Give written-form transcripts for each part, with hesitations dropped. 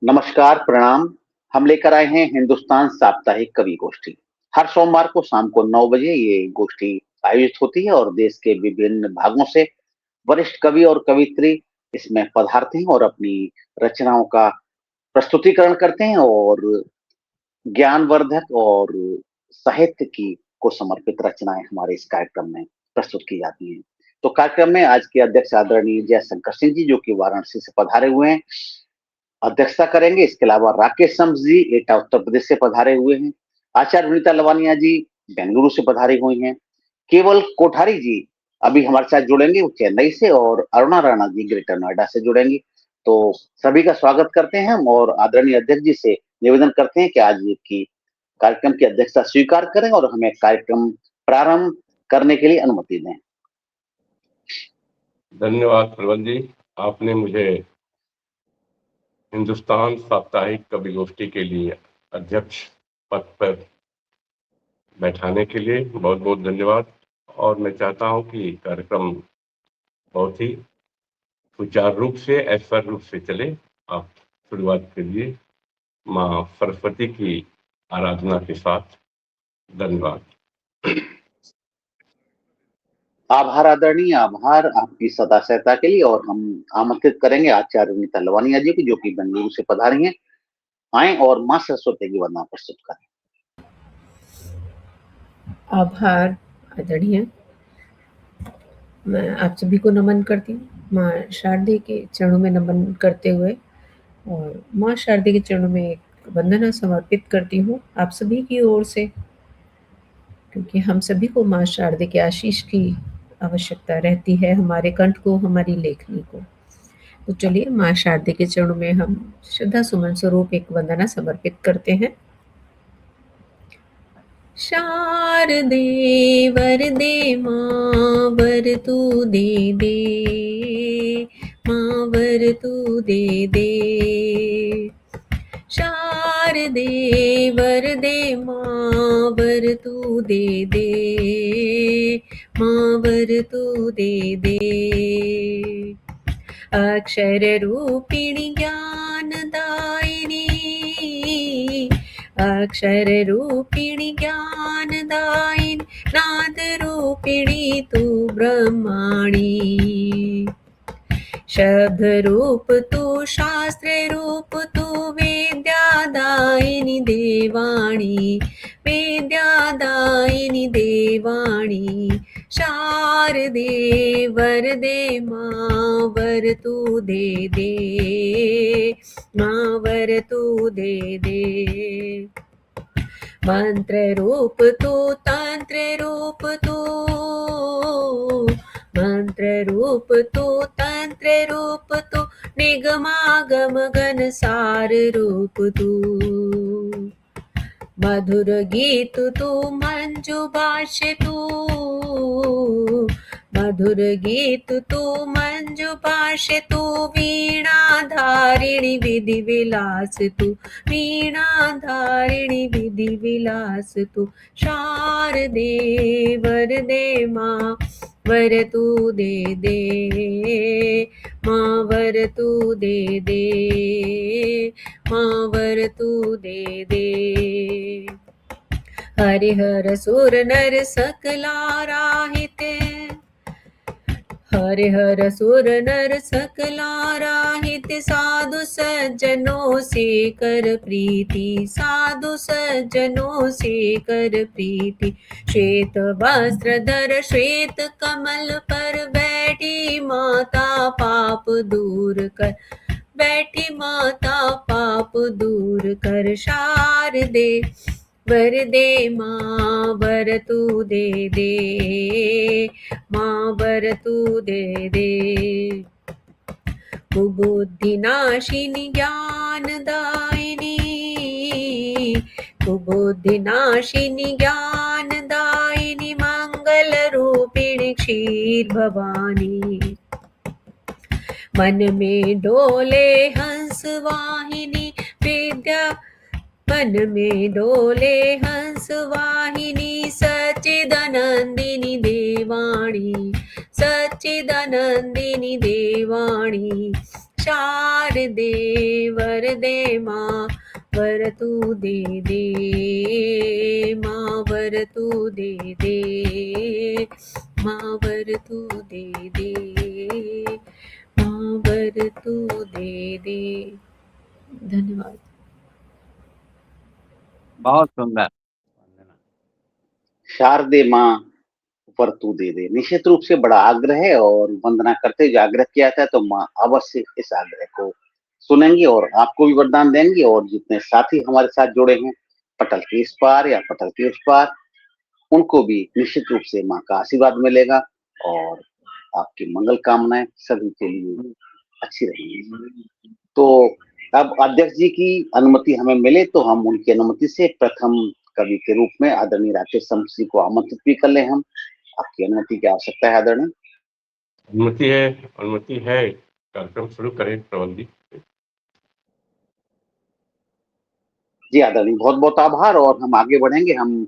नमस्कार, प्रणाम। हम लेकर आए हैं हिंदुस्तान साप्ताहिक कवि गोष्ठी। हर सोमवार को शाम को 9 बजे ये गोष्ठी आयोजित होती है और देश के विभिन्न भागों से वरिष्ठ कवि और कवियत्री इसमें पधारते हैं और अपनी रचनाओं का प्रस्तुतिकरण करते हैं और ज्ञानवर्धक और साहित्य की को समर्पित रचनाएं हमारे इस कार्यक्रम में प्रस्तुत की जाती हैं। तो कार्यक्रम में आज के अध्यक्ष आदरणीय जयशंकर सिंह जी, जो कि वाराणसी से पधारे हुए हैं, अध्यक्षता करेंगे। इसके अलावा राकेश शम्स जी एटा उत्तर प्रदेश से पधारे हुए हैं। आचार्य विनीता लवानिया जी बेंगलुरु से पधारी हुई हैं। केवल कोठारी जी अभी हमारे साथ जुड़ेंगे, वो चेन्नई से, और अरुणा राणा जी ग्रेटर नोएडा से जुड़ेंगी। तो सभी का स्वागत करते हैं हम और आदरणीय अध्यक्ष जी से निवेदन करते हैं कि आज की कार्यक्रम की अध्यक्षता स्वीकार करें और हमें कार्यक्रम प्रारंभ करने के लिए अनुमति दें। धन्यवाद प्रबल जी, आपने मुझे हिंदुस्तान साप्ताहिक कवि गोष्ठी के लिए अध्यक्ष पद पर बैठाने के लिए बहुत बहुत धन्यवाद। और मैं चाहता हूं कि कार्यक्रम बहुत ही सुचारू रूप से, ऐश्वर्य रूप से चले। आप शुरुआत के लिए माँ सरस्वती की आराधना के साथ। धन्यवाद। आभार आदरणीय, आभार आपकी सदा सहता के लिए। और हम आमंत्रित करेंगे आचार्य विनीता लवानिया जी की, जो कि बेंगलुरु से पधारी हैं। आए और माँ सरस्वती की वंदना प्रस्तुत करें। आभार आदरणीय। मैं आप सभी को नमन करती हूँ, माँ शारदे के चरणों में नमन करते हुए, और माँ शारदे के चरणों में एक वंदना समर्पित करती हूँ आप सभी की ओर से, क्योंकि हम सभी को माँ शारदे के आशीष की आवश्यकता रहती है, हमारे कंठ को, हमारी लेखनी को। तो चलिए माँ शारदे के चरणों में हम श्रद्धा सुमन स्वरूप एक वंदना समर्पित करते हैं। शारदे वरदे माँ वर तू दे दे, माँ वर तू दे दे। शारदे वरदे माँ वर तू दे दे, माँ वर तू दे दे। अक्षर रूपिणी ज्ञानदायिनी, अक्षर रूपिणी ज्ञानदायिनी, नाद रूपिणी तू ब्रह्माणी। शब्द रूप तू, शास्त्र रूप तू, विद्यादायिनी देवाणी, विद्यादायिनी देवाणी। शारदे वरदे माँ वर तू दे दे, माँ वर तू दे दे। मंत्र रूप तू, तंत्र रूप तू, मंत्र रूप तू, तंत्र रूप तू, निगमागम गण सार रूप तू। मधुर गीत तू, मंजु भाष्य तू, मधुर गीत तू, मंजु भाष्य तू, वीणा धारिणी विधि विलास तू, वीणा धारिणी विधि विलास तू। शारदे वरदे माँ वर तू दे दे, माँ वर तू दे दे, माँ वर तू दे दे। हरिहर सुर नर सकला राहित, हरिहर सुर नर सकला राहित, साधु सज्जनों से कर प्रीति, साधु सज्जनों से कर प्रीति। श्वेत वस्त्र धर श्वेत कमल पर बैठी माता पाप दूर कर, बैठी माता पाप दूर कर। शारदे वरदे माँ वर तू दे दे, माँ वर तू दे दे। कुबुद्धि नाशिनी ज्ञानदायिनी, कुबुद्धि नाशिनी ज्ञानदायिनी, मंगल रूपिणी क्षीर भवानी। मन में डोले हंस वाहिनी विद्या, मन में डोले हंस वाहिनी, सच्चिदानंदिनी देवाणी, सच्चिदानंदिनी देवाणी। शारदे वरदे माँ वर तू दे दे, माँ वर तू दे दे, माँ वर तू दे दे, माँ वर तू दे दे। धन्यवाद। बहुत सुंदर। शारदे माँ वर तू दे दे, निश्चित रूप से बड़ा आग्रह है और वंदना करते जो आग्रह किया था तो माँ अवश्य इस आग्रह को सुनेंगी और आपको भी वरदान देंगी। और जितने साथी हमारे साथ जुड़े हैं पटल के इस पार या पटल के उस पार, उनको भी निश्चित रूप से माँ का आशीर्वाद मिलेगा और आपकी मंगल कामनाएं सभी के लिए अच्छी रहेंगी। तो अब अध्यक्ष जी की अनुमति हमें मिले तो हम उनकी अनुमति से प्रथम कवि के रूप में आदरणीय राकेश शम्स जी को आमंत्रित भी कर ले। हम आपकी अनुमति की आवश्यकता है आदरणीय। अनुमति है, कार्यक्रम शुरू करें प्रबल जी। जी आदरणीय, बहुत बहुत आभार। और हम आगे बढ़ेंगे। हम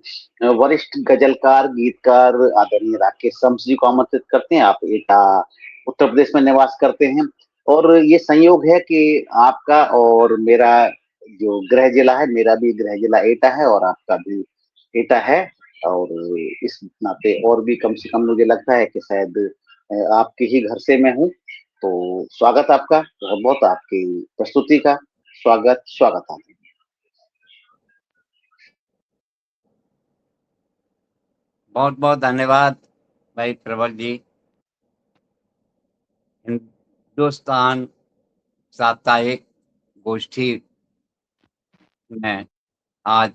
वरिष्ठ गजलकार गीतकार आदरणीय राकेश शम्स जी को आमंत्रित करते हैं। आप एटा उत्तर प्रदेश में निवास करते हैं और ये संयोग है कि आपका और मेरा जो गृह जिला है, मेरा भी गृह जिला एटा है और आपका भी एटा है। और इस नाते और भी कम से कम मुझे लगता है कि शायद आपके ही घर से मैं हूँ। तो स्वागत आपका, बहुत बहुत आपकी प्रस्तुति का स्वागत स्वागत। बहुत बहुत धन्यवाद भाई प्रबल जी। हिंदुस्तान साप्ताहिक गोष्ठी में आज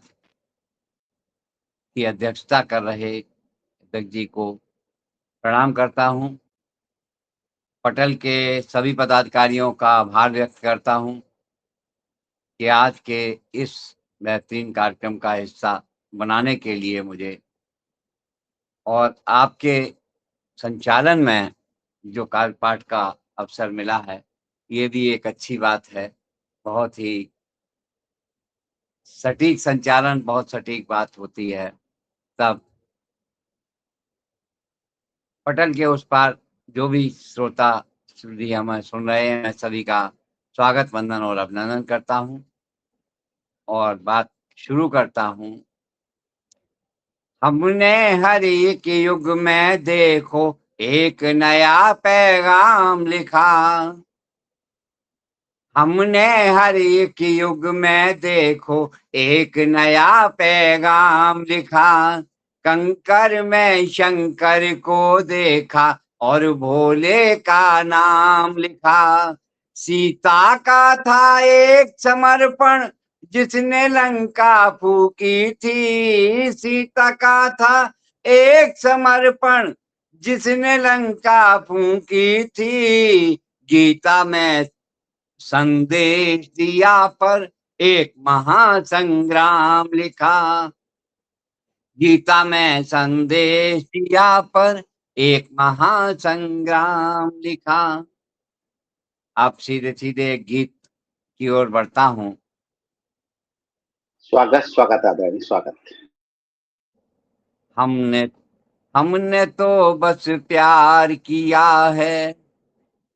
की अध्यक्षता कर रहे अध्यक्ष जी को प्रणाम करता हूं। पटल के सभी पदाधिकारियों का आभार व्यक्त करता हूं कि आज के इस बेहतरीन कार्यक्रम का हिस्सा बनाने के लिए मुझे और आपके संचालन में जो कार्यपाठ का अवसर मिला है, ये भी एक अच्छी बात है। बहुत ही सटीक संचालन, बहुत सटीक बात होती है। तब पटल के उस पार जो भी श्रोता भी हमें सुन रहे हैं, मैं सभी का स्वागत, वंदन और अभिनंदन करता हूं और बात शुरू करता हूं। हमने हर एक युग में देखो एक नया पैगाम लिखा। हमने हर एक युग में देखो एक नया पैगाम लिखा। कंकर में शंकर को देखा और भोले का नाम लिखा। सीता का था एक समर्पण जिसने लंका फूकी थी। सीता का था एक समर्पण जिसने लंका फूकी थी। गीता में संदेश दिया पर एक महासंग्राम लिखा। गीता में संदेश दिया पर एक महासंग्राम लिखा। आप सीधे सीधे गीत की ओर बढ़ता हूं। स्वागत स्वागत आदरणीय, स्वागत। हमने तो बस प्यार किया है,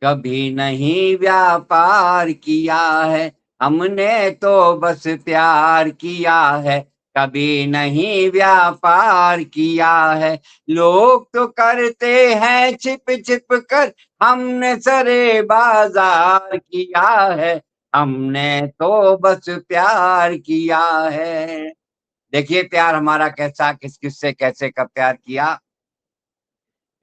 कभी नहीं व्यापार किया है। हमने तो बस प्यार किया है, कभी नहीं व्यापार किया है। लोग तो करते हैं छिप छिप कर, हमने सरे बाजार किया है। हमने तो बस प्यार किया है। देखिए प्यार हमारा कैसा, किस किस से कैसे कब प्यार किया।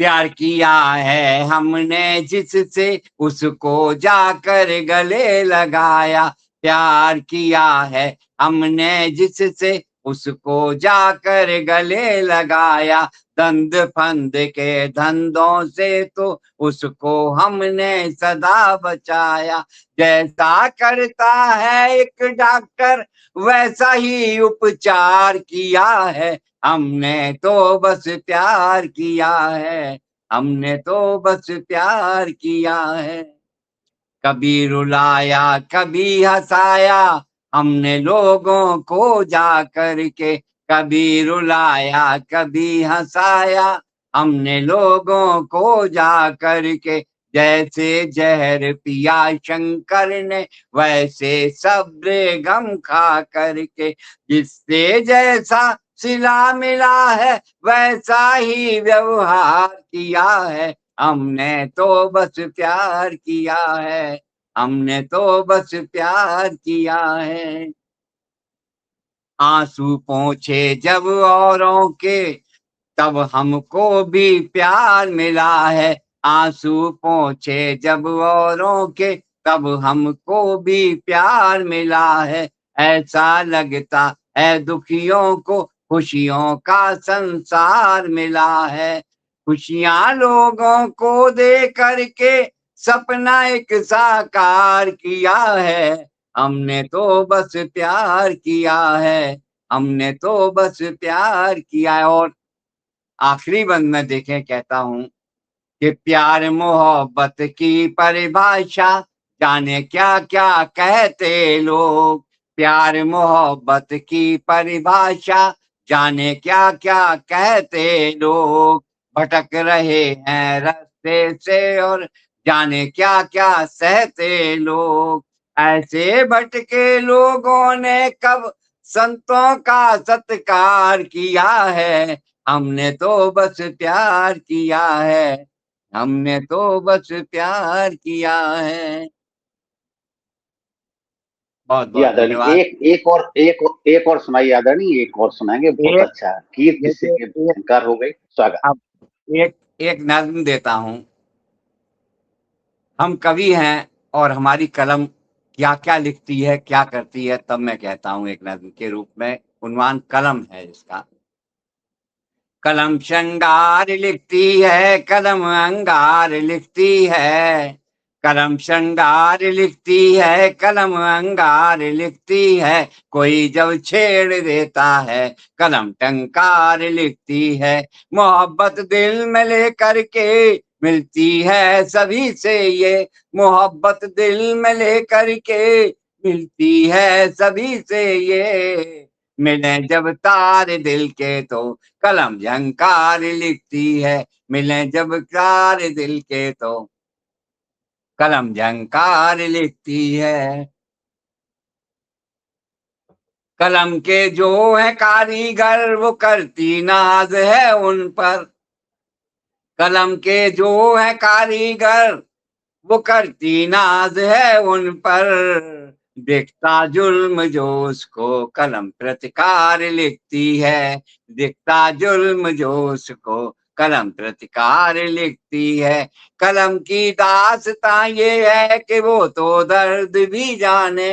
प्यार किया है हमने जिससे उसको जाकर गले लगाया। प्यार किया है हमने जिससे उसको जाकर गले लगाया। दंद फंद के धंधों से तो उसको हमने सदा बचाया। जैसा करता है एक डॉक्टर वैसा ही उपचार किया है। हमने तो बस प्यार किया है। हमने तो बस प्यार किया है। कभी रुलाया कभी हंसाया हमने लोगों को जा कर के। कभी रुलाया कभी हंसाया हमने लोगों को जा कर के। जैसे जहर पिया शंकर ने वैसे सब्र गम खा करके, जिससे जैसा सिला मिला है वैसा ही व्यवहार किया है, हमने तो बस प्यार किया है, हमने तो बस प्यार किया है। आंसू पोंछे जब औरों के तब हमको भी प्यार मिला है, आंसू पोंछे जब औरों के तब हमको भी प्यार मिला है। ऐसा लगता है दुखियों को खुशियों का संसार मिला है, खुशियां लोगों को दे करके सपना एक साकार किया है, हमने तो बस प्यार किया है, हमने तो बस प्यार किया है। और आखिरी बंद में देखें कहता हूं कि प्यार मोहब्बत की परिभाषा जाने क्या क्या कहते लोग, प्यार मोहब्बत की परिभाषा जाने क्या क्या कहते लोग, भटक रहे हैं रास्ते से और जाने क्या क्या सहते लोग, ऐसे भटके लोगों ने कब संतों का सत्कार किया है, हमने तो बस प्यार किया है, हमने तो बस प्यार किया है। बहुत जी बहुत आदरणीय, धन्यवाद। एक और सुनाइए आदरणीय, एक और सुनाएंगे, बहुत एक अच्छा। कीर्ति किससे जैसे कीर्ति झनकार हो गई, स्वागत। अब एक एक नज्म देता हूं। हम कवि हैं और हमारी कलम क्या क्या लिखती है क्या करती है, तब मैं कहता हूं एक नज्म के रूप में। उन्वान कलम है इसका। कलम श्रृंगार लिखती है, कलम अंगार लिखती है, कलम श्रृंगार लिखती है, कलम अंगार लिखती है, कोई जब छेड़ देता है कलम टंकार लिखती है, मोहब्बत दिल में लेकर के मिलती है सभी से ये, मोहब्बत दिल में लेकर के मिलती है सभी से ये, मिले जब तार दिल के तो कलम झंकार लिखती है, मिले जब तार दिल के तो कलम झंकार लिखती है। कलम के जो है कारीगर वो करती नाज है उन पर, कलम के जो है कारीगर वो करती नाज है उन पर, दिखता जुल्म जो उसको कलम प्रतिकार लिखती है, दिखता जुल्म जो उसको कलम प्रतिकार लिखती है। कलम की दास्तां ये है कि वो तो दर्द भी जाने,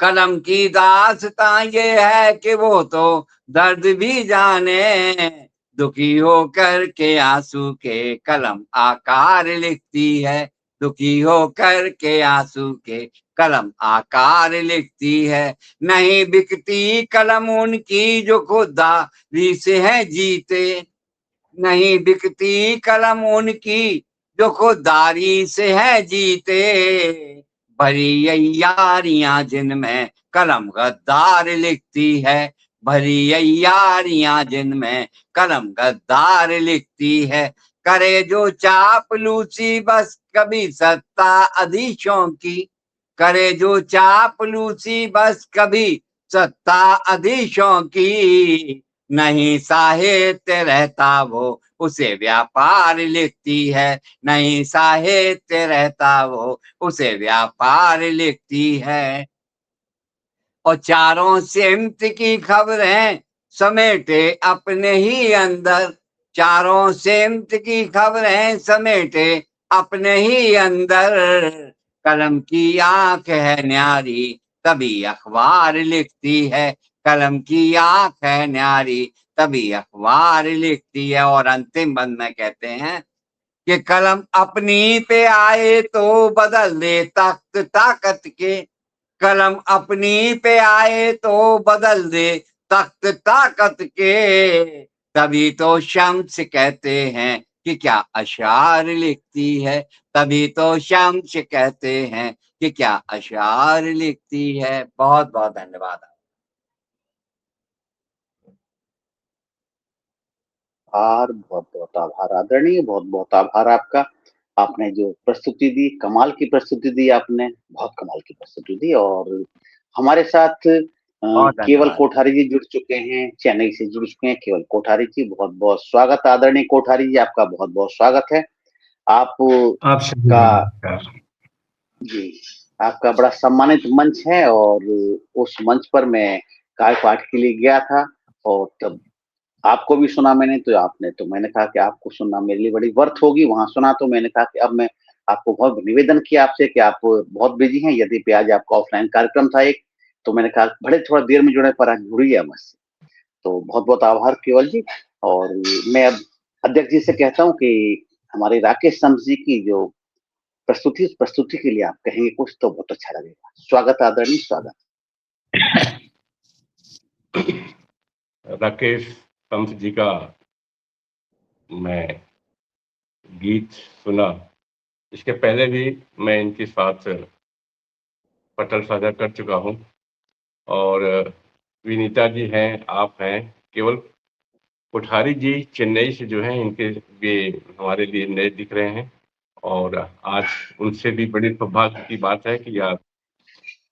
कलम की दास्तां ये है कि वो तो दर्द भी जाने, दुखी होकर के आंसू के कलम आकार लिखती है, दुखी होकर के आंसू के कलम आकार लिखती है। नहीं बिकती कलम उनकी जो खुदारी से है जीते, नहीं बिकती कलम उनकी जो खुदारी से है जीते, भरी यारियां जिनमें कलम गद्दार लिखती है, भरी यारियां जिनमें कलम गद्दार लिखती है, करे जो चापलूसी बस कभी सत्ता अधीशों की, करे जो चापलूसी बस कभी सत्ता अधीशों की, नहीं साहित्य रहता वो उसे व्यापार लिखती है, नहीं साहित्य रहता वो उसे व्यापार लिखती है। और चारों सिमत की खबरें समेटे अपने ही अंदर, चारों सिमत की खबरें समेटे अपने ही अंदर, कलम की आंख है न्यारी तभी अखबार लिखती है, कलम की आंख है न्यारी तभी अखबार लिखती है। और अंतिम बंद में कहते हैं कि कलम अपनी पे आए तो बदल दे तख्त ताकत के, कलम अपनी पे आए तो बदल दे तख्त ताकत के, तभी तो शम्स कहते हैं कि क्या अशार लिखती है, तभी तो शम्स कहते हैं कि क्या अशार लिखती है। बहुत बहुत धन्यवाद। बहुत बहुत आभार आदरणीय, बहुत बहुत आभार आपका। आपने जो प्रस्तुति दी, कमाल की प्रस्तुति दी आपने, बहुत कमाल की प्रस्तुति दी। और हमारे साथ बहुत केवल धन्यवाद। कोठारी जी जुड़ चुके हैं, चेन्नई से जुड़ चुके हैं केवल कोठारी जी। बहुत-बहुत स्वागत आदरणीय कोठारी जी, आपका बहुत-बहुत स्वागत है। आप सभी का को नमस्कार। जी, आपका बड़ा सम्मानित मंच है और उस मंच पर मैं काय पाठ के लिए गया था और तब आपको भी सुना मैंने, तो आपने तो मैंने कहा कि आपको सुनना मेरे लिए बड़ी वर्थ होगी, वहाँ सुना तो मैंने कहा कि अब मैं आपको बहुत निवेदन किया आपसे कि आप बहुत बिज़ी हैं, यद्यपि आज आपका ऑफ़लाइन कार्यक्रम था एक, तो मैंने कहा भले थोड़ा देर में जुड़े पर आज जुड़िए आप मुझसे। तो बहुत-बहुत आभार केवल जी। और मैं अब अध्यक्ष जी से कहता हूँ कि हमारे राकेश समस जी की जो प्रस्तुति, उस प्रस्तुति के लिए आप कहेंगे कुछ तो बहुत अच्छा लगेगा। स्वागत आदरणीय, स्वागत। राकेश समस जी का मैं गीत सुना, इसके पहले भी मैं इनके साथ पटल साझा कर चुका हूँ। और विनीता जी हैं, आप हैं, केवल कोठारी जी चेन्नई से जो हैं, इनके ये हमारे लिए नए दिख रहे हैं और आज उनसे भी बड़ी सौभाग्य की बात है कि आज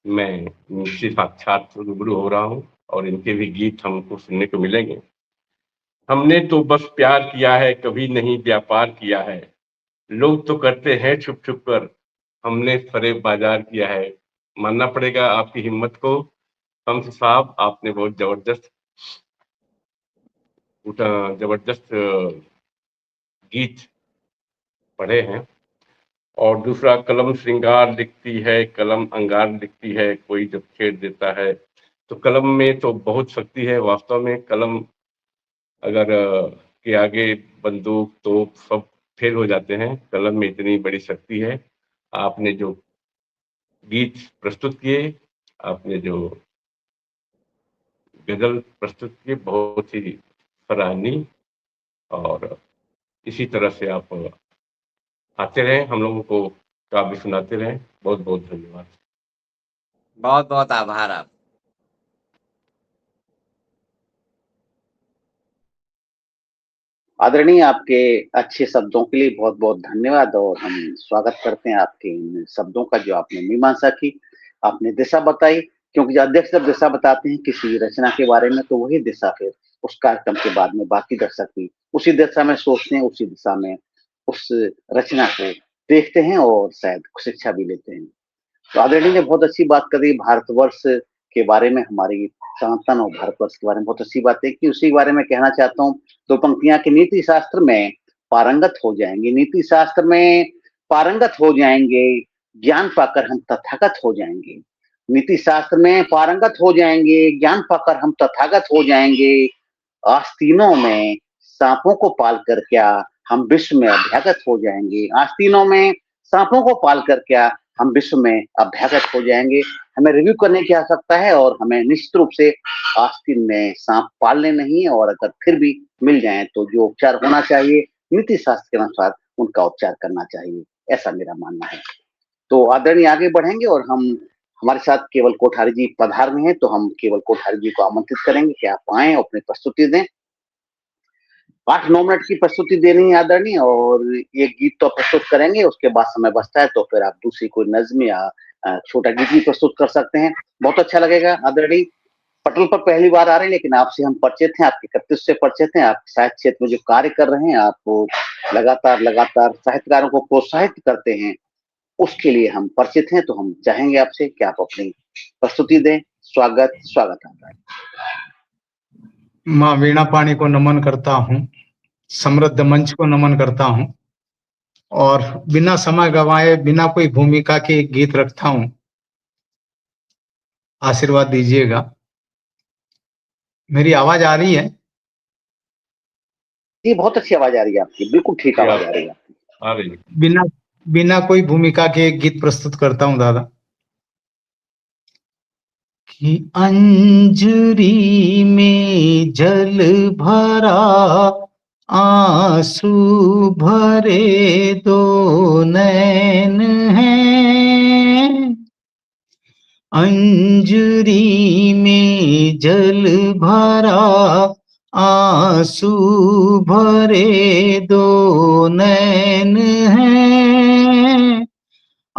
मैं इनसे साक्षात रूबरू हो रहा हूँ और इनके भी गीत हमको सुनने को मिलेंगे। हमने तो बस प्यार किया है, कभी नहीं व्यापार किया है। लोग तो करते हैं छुप-छुप कर, हमने फरेब बाज़ार किया है। मानना पड़ेगा आपकी हिम्मत को, शम्स साहब, आपने बहुत ज़बरदस्त गीत पढ़े हैं। और दूसरा, कलम श्रृंगार लिखती है, कलम अंगार लिखती है, कोई जब छेड़ देता है। तो कलम में तो बहुत शक्ति है, वास्तव में कलम अगर के आगे बंदूक, तोप सब फेल हो जाते हैं, कलम में इतनी बड़ी शक्ति है। आपने जो गीत प्रस्तुत किए, आपने जो गज़ल प्रस्तुत किए, बहुत ही सराहनीय। और इसी तरह से आप आते रहें, हम लोगों को काव्य सुनाते रहें। बहुत-बहुत धन्यवाद। बहुत-बहुत आभार आप। आदरणीय, आपके अच्छे शब्दों के लिए बहुत-बहुत धन्यवाद और हम स्वागत करते हैं आपके इन शब्दों का जो आपने मीमांसा की, आपने दिशा बताई। क्योंकि जो अध्यक्ष जब दिशा बताते हैं किसी रचना के बारे में, तो वही दिशा फिर उस कार्यक्रम के बाद में बाकी दर्शक भी उसी दिशा में सोचते हैं, उसी दिशा में उस रचना को देखते हैं और शायद शिक्षा भी लेते हैं। तो आदरणीय ने बहुत अच्छी बात करी भारतवर्ष के बारे में, हमारी सनातन और भारतवर्ष के बारे में बहुत अच्छी बातें की। उसी बारे में कहना चाहता हूँ, 2 पंक्तियाँ कि नीति शास्त्र में पारंगत हो जाएँगे, नीति शास्त्र में पारंगत हो जाएँगे, ज्ञान पाकर हम तथागत हो जाएँगे। नीति शास्त्र में पारंगत हो जाएँगे, ज्ञान पाकर हम तथागत हो जाएँगे। आस्तीनों में साँपों को पालकर क्या हम विश्व में अभ्यागत हो जाएँगे। आस्तीनों में साँपों को पालकर क्या हम विश्व में अभ्यागत हो जाएँगे। हमें रिव्यू करने की आवश्यकता है और हमें निश्चित रूप से आस्तीन में साँप पालने नहीं है और अगर फिर भी मिल जाएँ तो जो उपचार होना चाहिए, नीति शास्त्र के अनुसार उनका उपचार करना चाहिए, ऐसा मेरा मानना है। तो आदरणीय आगे बढ़ेंगे और हमारे साथ केवल कोठारी जी पधार रहे हैं, तो हम केवल कोठारी जी को आमंत्रित करेंगे कि आप आएँ और अपनी प्रस्तुति दें। 8-9 मिनट की प्रस्तुति देनी है आदरणीय और ये गीत तो प्रस्तुत करेंगे, उसके बाद समय बचता है तो फिर आप दूसरी कोई नज़्म या छोटा गीत भी प्रस्तुत कर सकते हैं। बहुत अच्छा लगेगा आदरणीय। पटल पर पहली बार आ रहे हैं लेकिन आपसे हम परिचित हैं, आपके कृतित्व से परिचित हैं, आप साहित्य क्षेत्र में जो कार्य कर रहे हैं, आप लगातार साहित्यकारों को प्रोत्साहित करते हैं, उसके लिए हम परिचित हैं, तो हम चाहेंगे आपसे कि आप अपनी प्रस्तुति दें। स्वागत आपका है। माँ वीणा पाणी को नमन करता हूँ, समृद्ध मंच को नमन करता हूँ और बिना समय गंवाए, बिना कोई भूमिका के एक गीत रखता हूँ। आशीर्वाद दीजिएगा। मेरी आवाज आ रही है? जी, बहुत अच्छी आवाज आ रही है आपकी, बिल्कुल ठीक आवाज आ रही है आपकी। आ रही है। बिना कोई भूमिका के एक गीत प्रस्तुत करता हूँ दादा। कि अंजुरी में जल भरा, आंसू भरे दो नैन हैं। अंजुरी में जल भरा, आंसू भरे दो नैन हैं।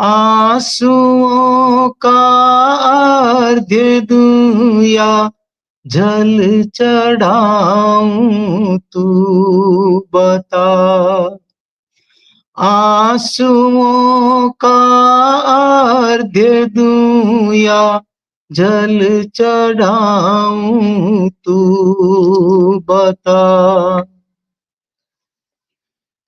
आंसुओं का अर्घ्य दूं या जल चढ़ाऊं, तू बता। आंसुओं का अर्घ्य दूं या जल चढ़ाऊं, तू बता।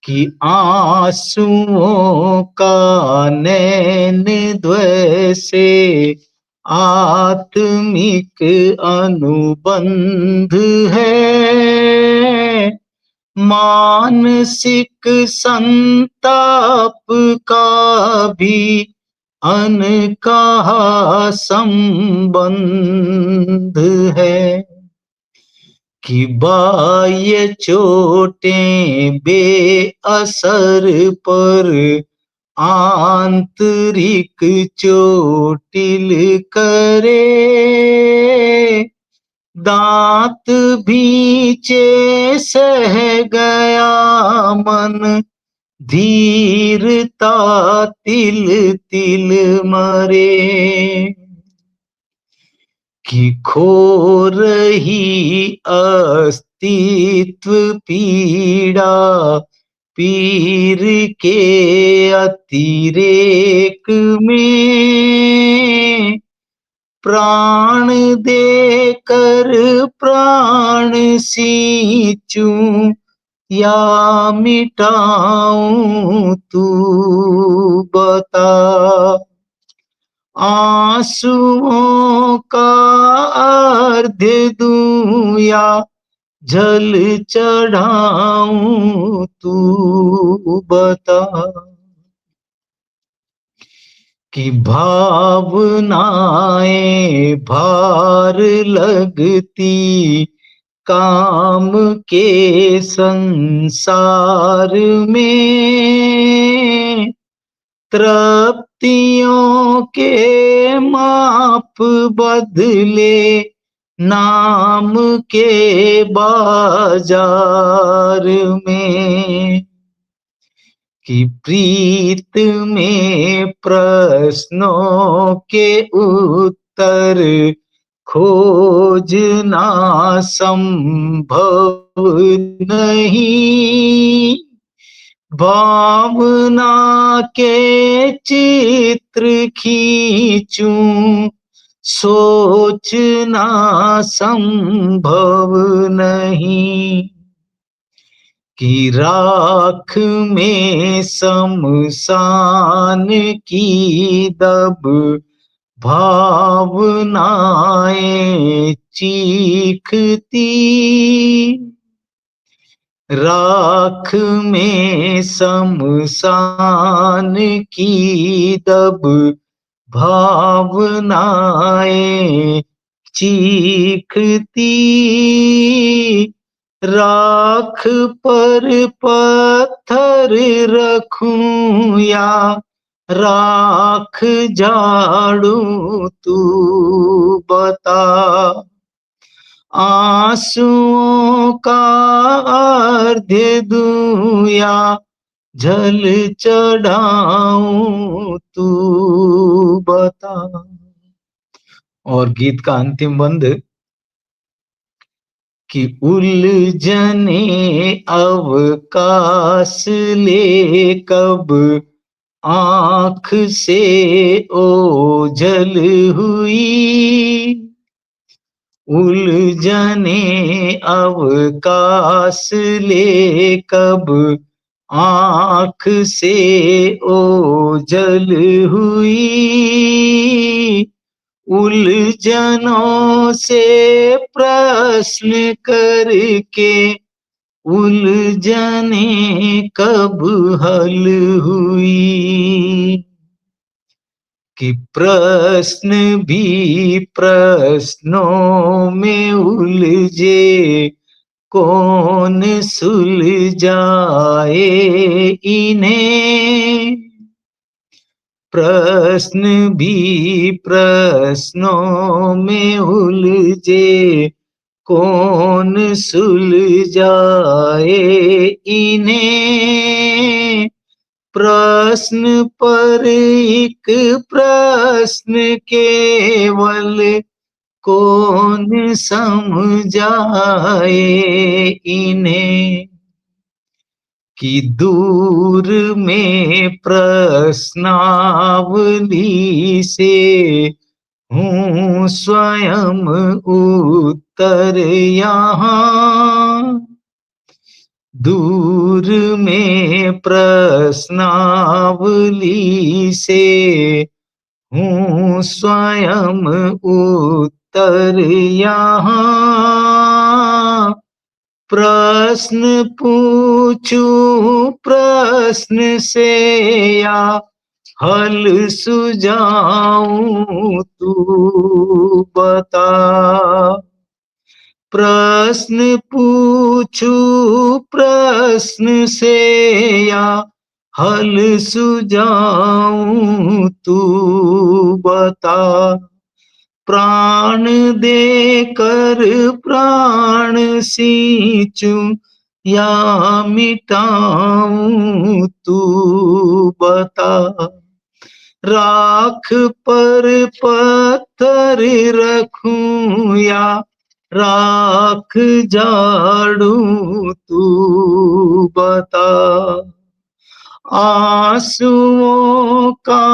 कि आंसुओं का नैन द्वय से आत्मिक अनुबंध है, मानसिक संताप का भी अनकहा संबंध है। कि बाह्य चोटें बेअसर पर आंतरिक चोटिल करे, दांत भींचे सह गया मन, धीरता तिल तिल मरे। कि खो रही अस्तित्व पीड़ा, पीर के अतिरेक में, प्राण देकर प्राण सींचूं या मिटाऊं, तू बता। आंसुओं का अर्घ्य दूं या जल चढ़ाऊं, तू बता। कि भावनाएं भार लगती काम के संसार में, तृप्तियों के माप बदले नाम के बाजार में। कि प्रीत में प्रश्नों के उत्तर खोजना संभव नहीं, भावना के चित्र खींचूं सोचना संभव नहीं। कि राख में शमशान की दब भावनाएं चीखती, राख में शमशान की दब भावनाएं चीखती, राख पर पत्थर रखूं या राख झाड़ूं, तू बता। आंसुओं का अर्घ्य दूं या जल चढ़ाऊं, तू बता। और गीत का अंतिम बंद। कि उलझने अवकाश ले कब आँख से ओझल हुई, उलझने अवकाश ले कब आँख से ओझल हुई, उलझनों से प्रश्न करके उलझने कब हल हुई। कि प्रश्न भी प्रश्नों में उलझे, कौन सुलझाए इन्हें। प्रश्न भी प्रश्नों में उलझे, कौन सुलझाए इन्हें। प्रश्न प्रश्न पर एक प्रश्न केवल कौन समझाए इन्हें, कि दूर में प्रश्नावली से हूँ स्वयं उत्तर यहाँ। दूर में प्रश्नावली से हूँ स्वयं उत्तर यहाँ। प्रश्न पूछूं प्रश्न से या हल सुझाऊं तू बता। प्रश्न पूछूं प्रश्न से या हल सुझाऊं तू बता। प्राण देकर प्राण सींचूं या मिटाऊं तू बता। राख पर पत्थर रखूं या राख झाड़ूं तू बता। आंसुओं का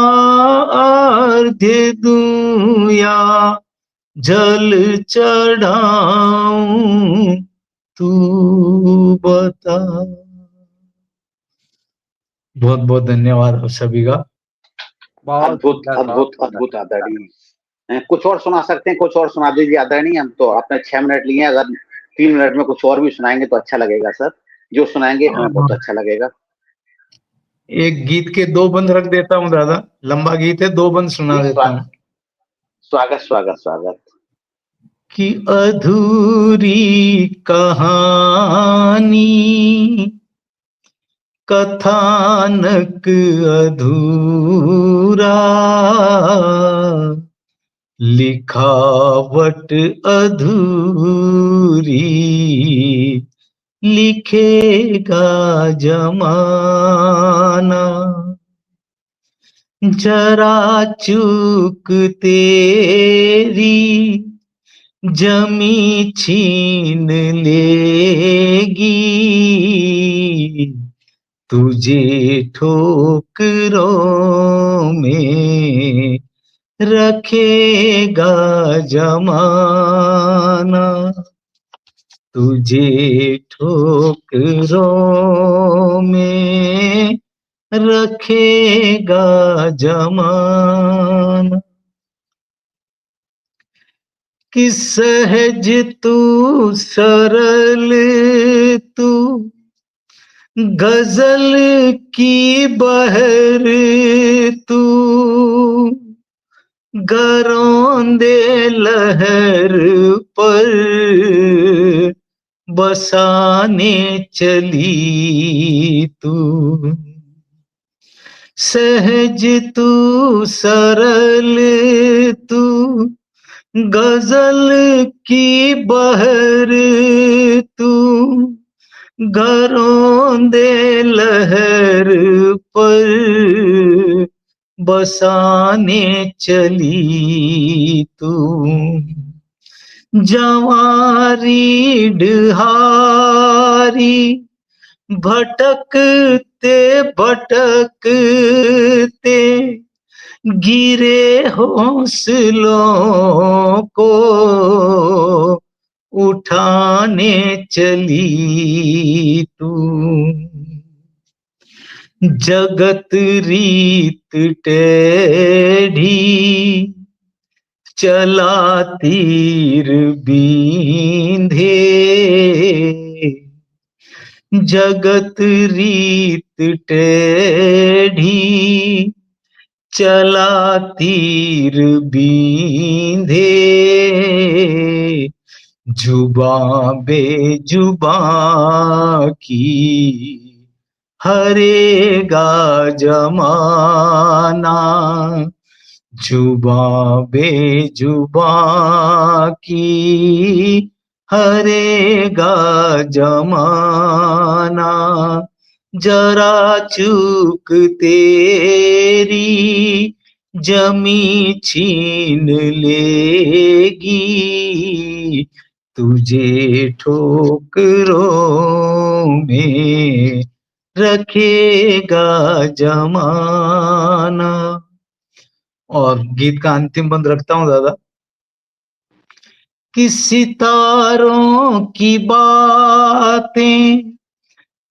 अर्घ्य दूं या जल चढ़ाऊं तू बता। बहुत बहुत धन्यवाद आप सभी का। अद्भुत अद्भुत अद्भुत आदरणीय। कुछ और सुना सकते हैं? कुछ और सुना दीजिए आदरणीय। हम तो अपने 6 मिनट लिए, अगर 3 मिनट में कुछ और भी सुनाएंगे तो अच्छा लगेगा सर। जो सुनाएंगे हमें बहुत अच्छा लगेगा। एक गीत के 2 बंद रख देता हूँ दादा, लंबा गीत है, 2 बंद सुना देता हूँ। स्वागत स्वागत स्वागत। कि अधूरी कहानी कथानक अधूरा, लिखावट अधूरी लिखेगा जमाना। जरा चूक तेरी जमी छीन लेगी, तुझे ठोकरों में रखेगा जमाना। तुझे ठोकरों में रखेगा जमाना। कि सहज तू सरल तू गजल की बहर तू, गरौंदे लहर पर बसाने चली तू। सहज तू सरल तू गजल की बहर तू, गरौंदे लहर पर बसाने चली तू। जवारी ढहारी भटकते भटकते गिरे हौसलों को उठाने चली तू। जगत रीत टेढ़ी चला तीर बींधे, जगत रीत टेढ़ी चला तीर बींधे। जुबां बेजुबां की हरेगा जमाना। जुबां बेजुबां की हरेगा जमाना। जरा चूक तेरी जमी छीन लेगी, तुझे ठोकरों में रखेगा जमाना। और गीत का अंतिम बंद रखता हूं दादा कि सितारों की बातें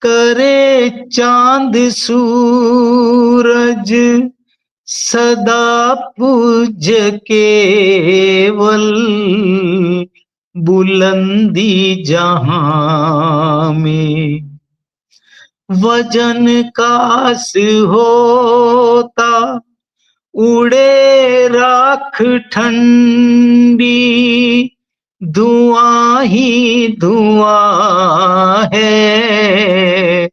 करे चांद सूरज, सदा पूज्य केवल बुलंदी जहां में। वजन कास होता उड़े राख ठंडी, धुआं ही धुआं है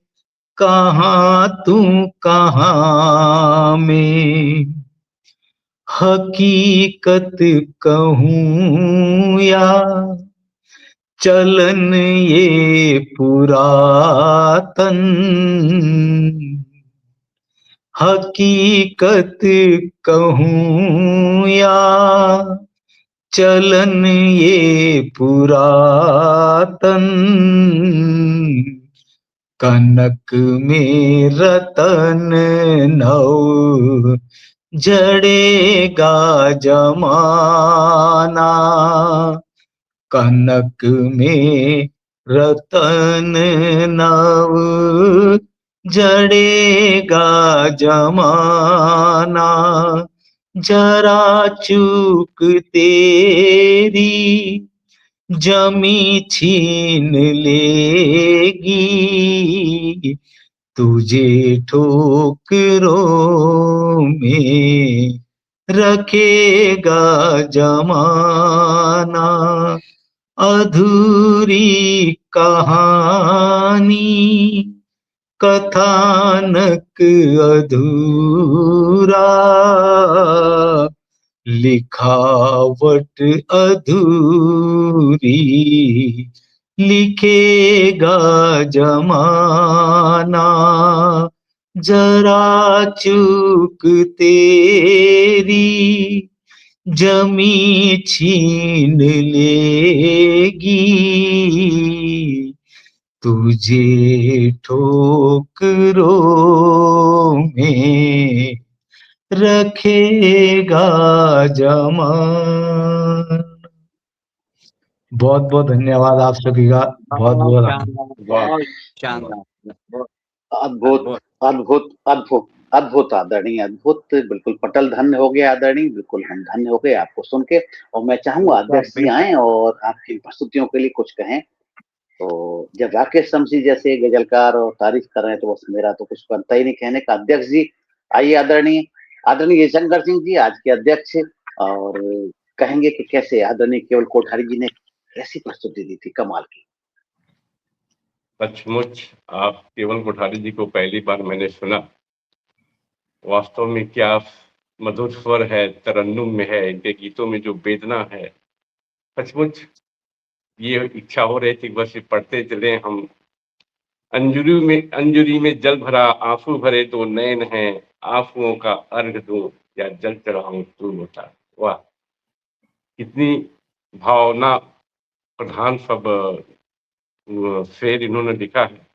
कहाँ तू कहाँ में। हकीकत कहूँ या चलन ये पुरातन, हकीकत कहूँ या चलन ये पुरातन, कनक में रतन नौ जड़ेगा जमाना, कनक में रतन नव जड़ेगा जमाना। जरा चूक तेरी जमी छीन लेगी, तुझे ठोकरों में रखेगा जमाना। अधूरी कहानी कथानक अधूरा, लिखावट अधूरी लिखेगा जमाना। जरा चूक तेरी जमी छीन लेगी, तुझे ठोकरों में रखेगा जमाना। बहुत बहुत धन्यवाद आप सभी का। बहुत बहुत शानदार। अद्भुत अद्भुत अद्भुत अद्भुत आदरणीय, अद्भुत, बिल्कुल पटल धन्य हो गया आदरणीय, बिल्कुल हम धन्य हो गए आपको सुन के। और मैं चाहूंगा अध्यक्ष जी आए और आपकी प्रस्तुतियों के लिए कुछ कहें। तो जब राकेश शमसी जैसे गजलकार और तारीफ कर रहे हैं तो बस मेरा तो कुछ बनता ही नहीं कहने का। अध्यक्ष जी आइए, आदरणीय आदरणीय शंकर सिंह जी आज के अध्यक्ष, और कहेंगे कि कैसे आदरणीय केवल कोठारी जी ने कैसी प्रस्तुति दी थी, कमाल की। सचमुच आप केवल कोठारी जी को पहली बार मैंने सुना, वास्तव में क्या मधुर स्वर है, तरन्नुम में है, इनके गीतों में जो वेदना है, सचमुच ये इच्छा हो रही थी बस पढ़ते चले हम। अंजुरी में जल भरा आंसू भरे तो नैन है, आंसुओं का अर्घ दूं या जल चढ़ाऊं तू बता। वाह, कितनी भावना प्रधान सब शेर इन्होंने लिखा है।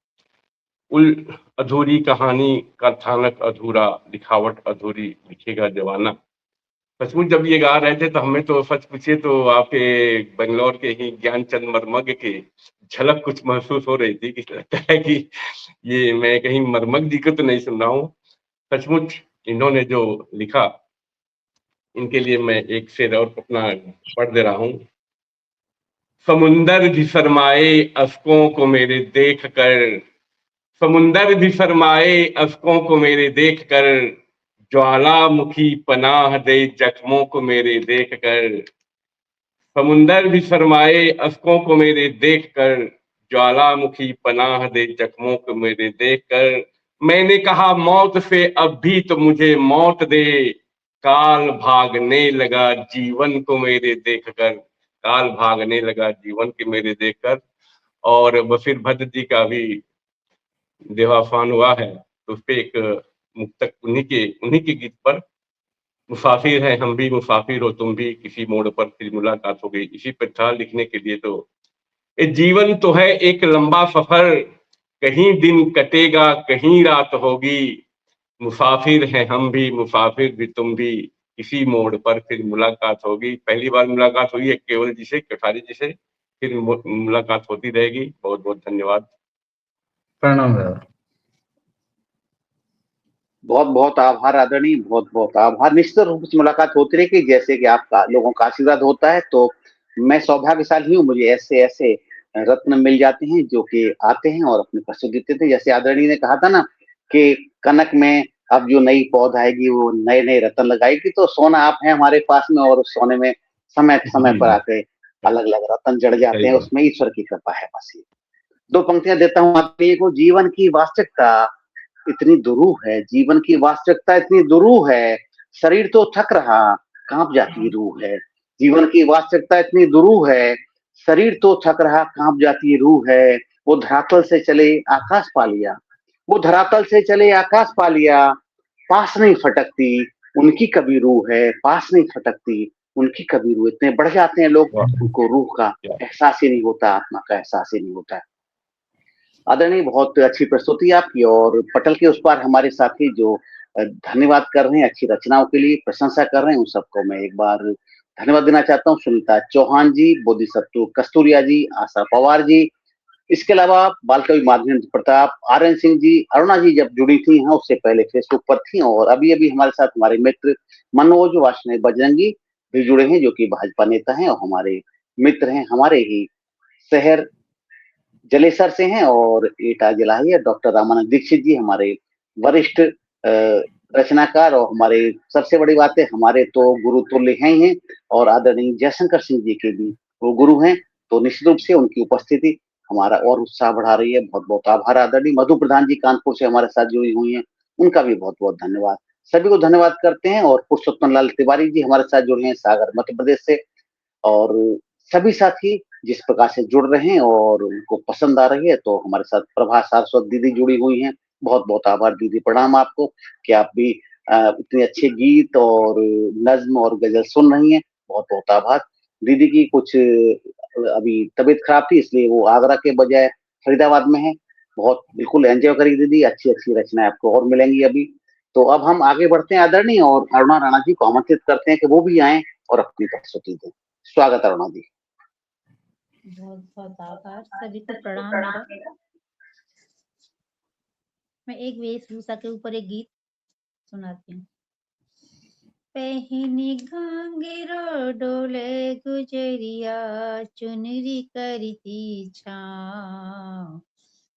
उल अधूरी कहानी का थानक अधूरा, लिखावट अधूरी लिखेगा जवाना। सचमुच जब ये गा रहे थे तो हमें तो सच पूछे तो आपके बेंगलोर के ही ज्ञानचंद मर्मज्ञ की झलक कुछ महसूस हो रही थी कि लगता है कि ये मैं कहीं मर्मज्ञ जी को तो नहीं सुन रहा हूँ। सचमुच इन्होंने जो लिखा, इनके लिए मैं एक शेर और अपना पढ़ दे रहा हूँ। समुंदर भी शर्माए अश्कों को मेरे देख कर, समुंदर भी शर्माए अश्कों को मेरे देख कर, ज्वालामुखी पनाह दे जख्मों को मेरे देख कर। समुंदर भी शर्माए अश्कों को मेरे देख कर, ज्वालामुखी पनाह दे जख्मों को मेरे देख कर। मैंने कहा मौत से अब भी तो मुझे मौत दे, काल भागने लगा जीवन को मेरे देख कर, काल भागने लगा जीवन के मेरे देखकर। और बशीर भद्र जी का भी देहावसान हुआ है, तो उस पे एक मुक्तक उन्हीं के गीत पर, मुसाफिर हैं हम भी, मुसाफिर हो तुम भी, किसी मोड़ पर फिर मुलाकात हो गई, इसी पे था लिखने के लिए। तो ये जीवन तो है एक लंबा सफर, कहीं दिन कटेगा कहीं रात होगी, मुसाफिर हैं हम भी, मुसाफिर भी तुम भी, किसी मोड़ पर फिर मुलाकात होगी। पहली बार मुलाकात हुई है केवल जी से, कठारी जी से, फिर मुलाकात होती रहेगी। बहुत बहुत धन्यवाद। प्रणाम दादा। बहुत बहुत आभार आदरणीय, बहुत बहुत आभार। निश्चित रूप से मुलाकात होती रहेगी, जैसे कि आपका लोगों का आशीर्वाद होता है। तो मैं सौभाग्यशाली हूँ, मुझे ऐसे ऐसे रत्न मिल जाते हैं जो कि आते हैं और अपनी प्रस्तुति देते हैं। जैसे आदरणीय ने कहा था ना कि कनक में अब जो नई पौध आएगी वो नए नए रत्न लगाएगी, तो सोना आप हैं हमारे पास में, और उस सोने में समय समय पर आके अलग अलग रत्न जड़ जाते हैं। उसमें ईश्वर की कृपा है। बस ये दो पंक्तियां देता हूँ आपके को। जीवन की वास्तविकता इतनी दुरूह है, जीवन की वास्तविकता इतनी दुरूह है, शरीर तो थक रहा, कांप जाती रूह है। जीवन की वास्तविकता इतनी दुरूह है, शरीर तो थक रहा, कांप जाती रूह है। वो धरातल से चले आकाश पा लिया, वो धरातल से चले आकाश पा लिया, पास नहीं फटकती उनकी कभी रूह है, पास नहीं फटकती उनकी कभी रूह। इतने बढ़ जाते हैं लोग, उनको रूह का एहसास ही नहीं होता, आत्मा का एहसास ही नहीं होता। आदरणीय, बहुत अच्छी प्रस्तुति आपकी। और पटल के उस पार हमारे साथी जो धन्यवाद कर रहे हैं अच्छी रचनाओं के लिए, प्रशंसा कर रहे हैं, उन सबको मैं एक बार धन्यवाद देना चाहता हूँ। सुनीता चौहान जी, बोधिसत्व कस्तूरिया जी, आशा पवार जी, इसके अलावा बालकवि माधवेंद्र प्रताप, आर्यन सिंह जी, अरुणा जी जब जुड़ी थी यहाँ, उससे पहले फेसबुक पर थी, और अभी अभी हमारे साथ हमारे मित्र मनोज वासने बजरंगी भी जुड़े हैं, जो कि भाजपा नेता हैं और हमारे मित्र हैं, हमारे ही शहर जलेसर से हैं और एटा जिला है। डॉक्टर रामानंद दीक्षित जी हमारे वरिष्ठ रचनाकार, और हमारे सबसे बड़ी बात है हमारे तो गुरु तुल्य हैं ही हैं, और आदरणीय जयशंकर सिंह जी के भी वो गुरु हैं। तो निश्चित रूप से उनकी उपस्थिति हमारा और उत्साह बढ़ा रही है। बहुत बहुत आभार आदरणीय। मधु प्रधान जी कानपुर से हमारे साथ जुड़ी हुई हैं, उनका भी बहुत बहुत धन्यवाद। सभी को धन्यवाद करते हैं। और पुरुषोत्तम लाल तिवारी जी हमारे साथ जुड़े हैं सागर मध्य प्रदेश से। और सभी साथी जिस प्रकार से जुड़ रहे हैं और उनको पसंद आ रही है, तो हमारे साथ प्रभा सारस्वत दीदी जुड़ी हुई हैं। बहुत बहुत आभार दीदी, प्रणाम आपको कि आप भी इतने अच्छे गीत और नज्म और गजल सुन रही हैं। बहुत बहुत आभार। दीदी की कुछ अभी तबीयत खराब थी, इसलिए वो आगरा के बजाय फरीदाबाद में है। बहुत बिल्कुल एंजॉय करिए दीदी, अच्छी अच्छी रचनाएं आपको और मिलेंगी अभी। तो अब हम आगे बढ़ते हैं आदरणीय, और अरुणा राणा जी को आमंत्रित करते हैं कि वो भी आए और अपनी प्रस्तुति दें। स्वागत है अरुणा जी। बहुत बहुत आभार, सभी को प्रणाम मेरा। मैं एक वेशभूषा के ऊपर एक गीत सुनाती हूँ। पहनी घांघरो डोले गुजरिया, चुनरी करती छाँव,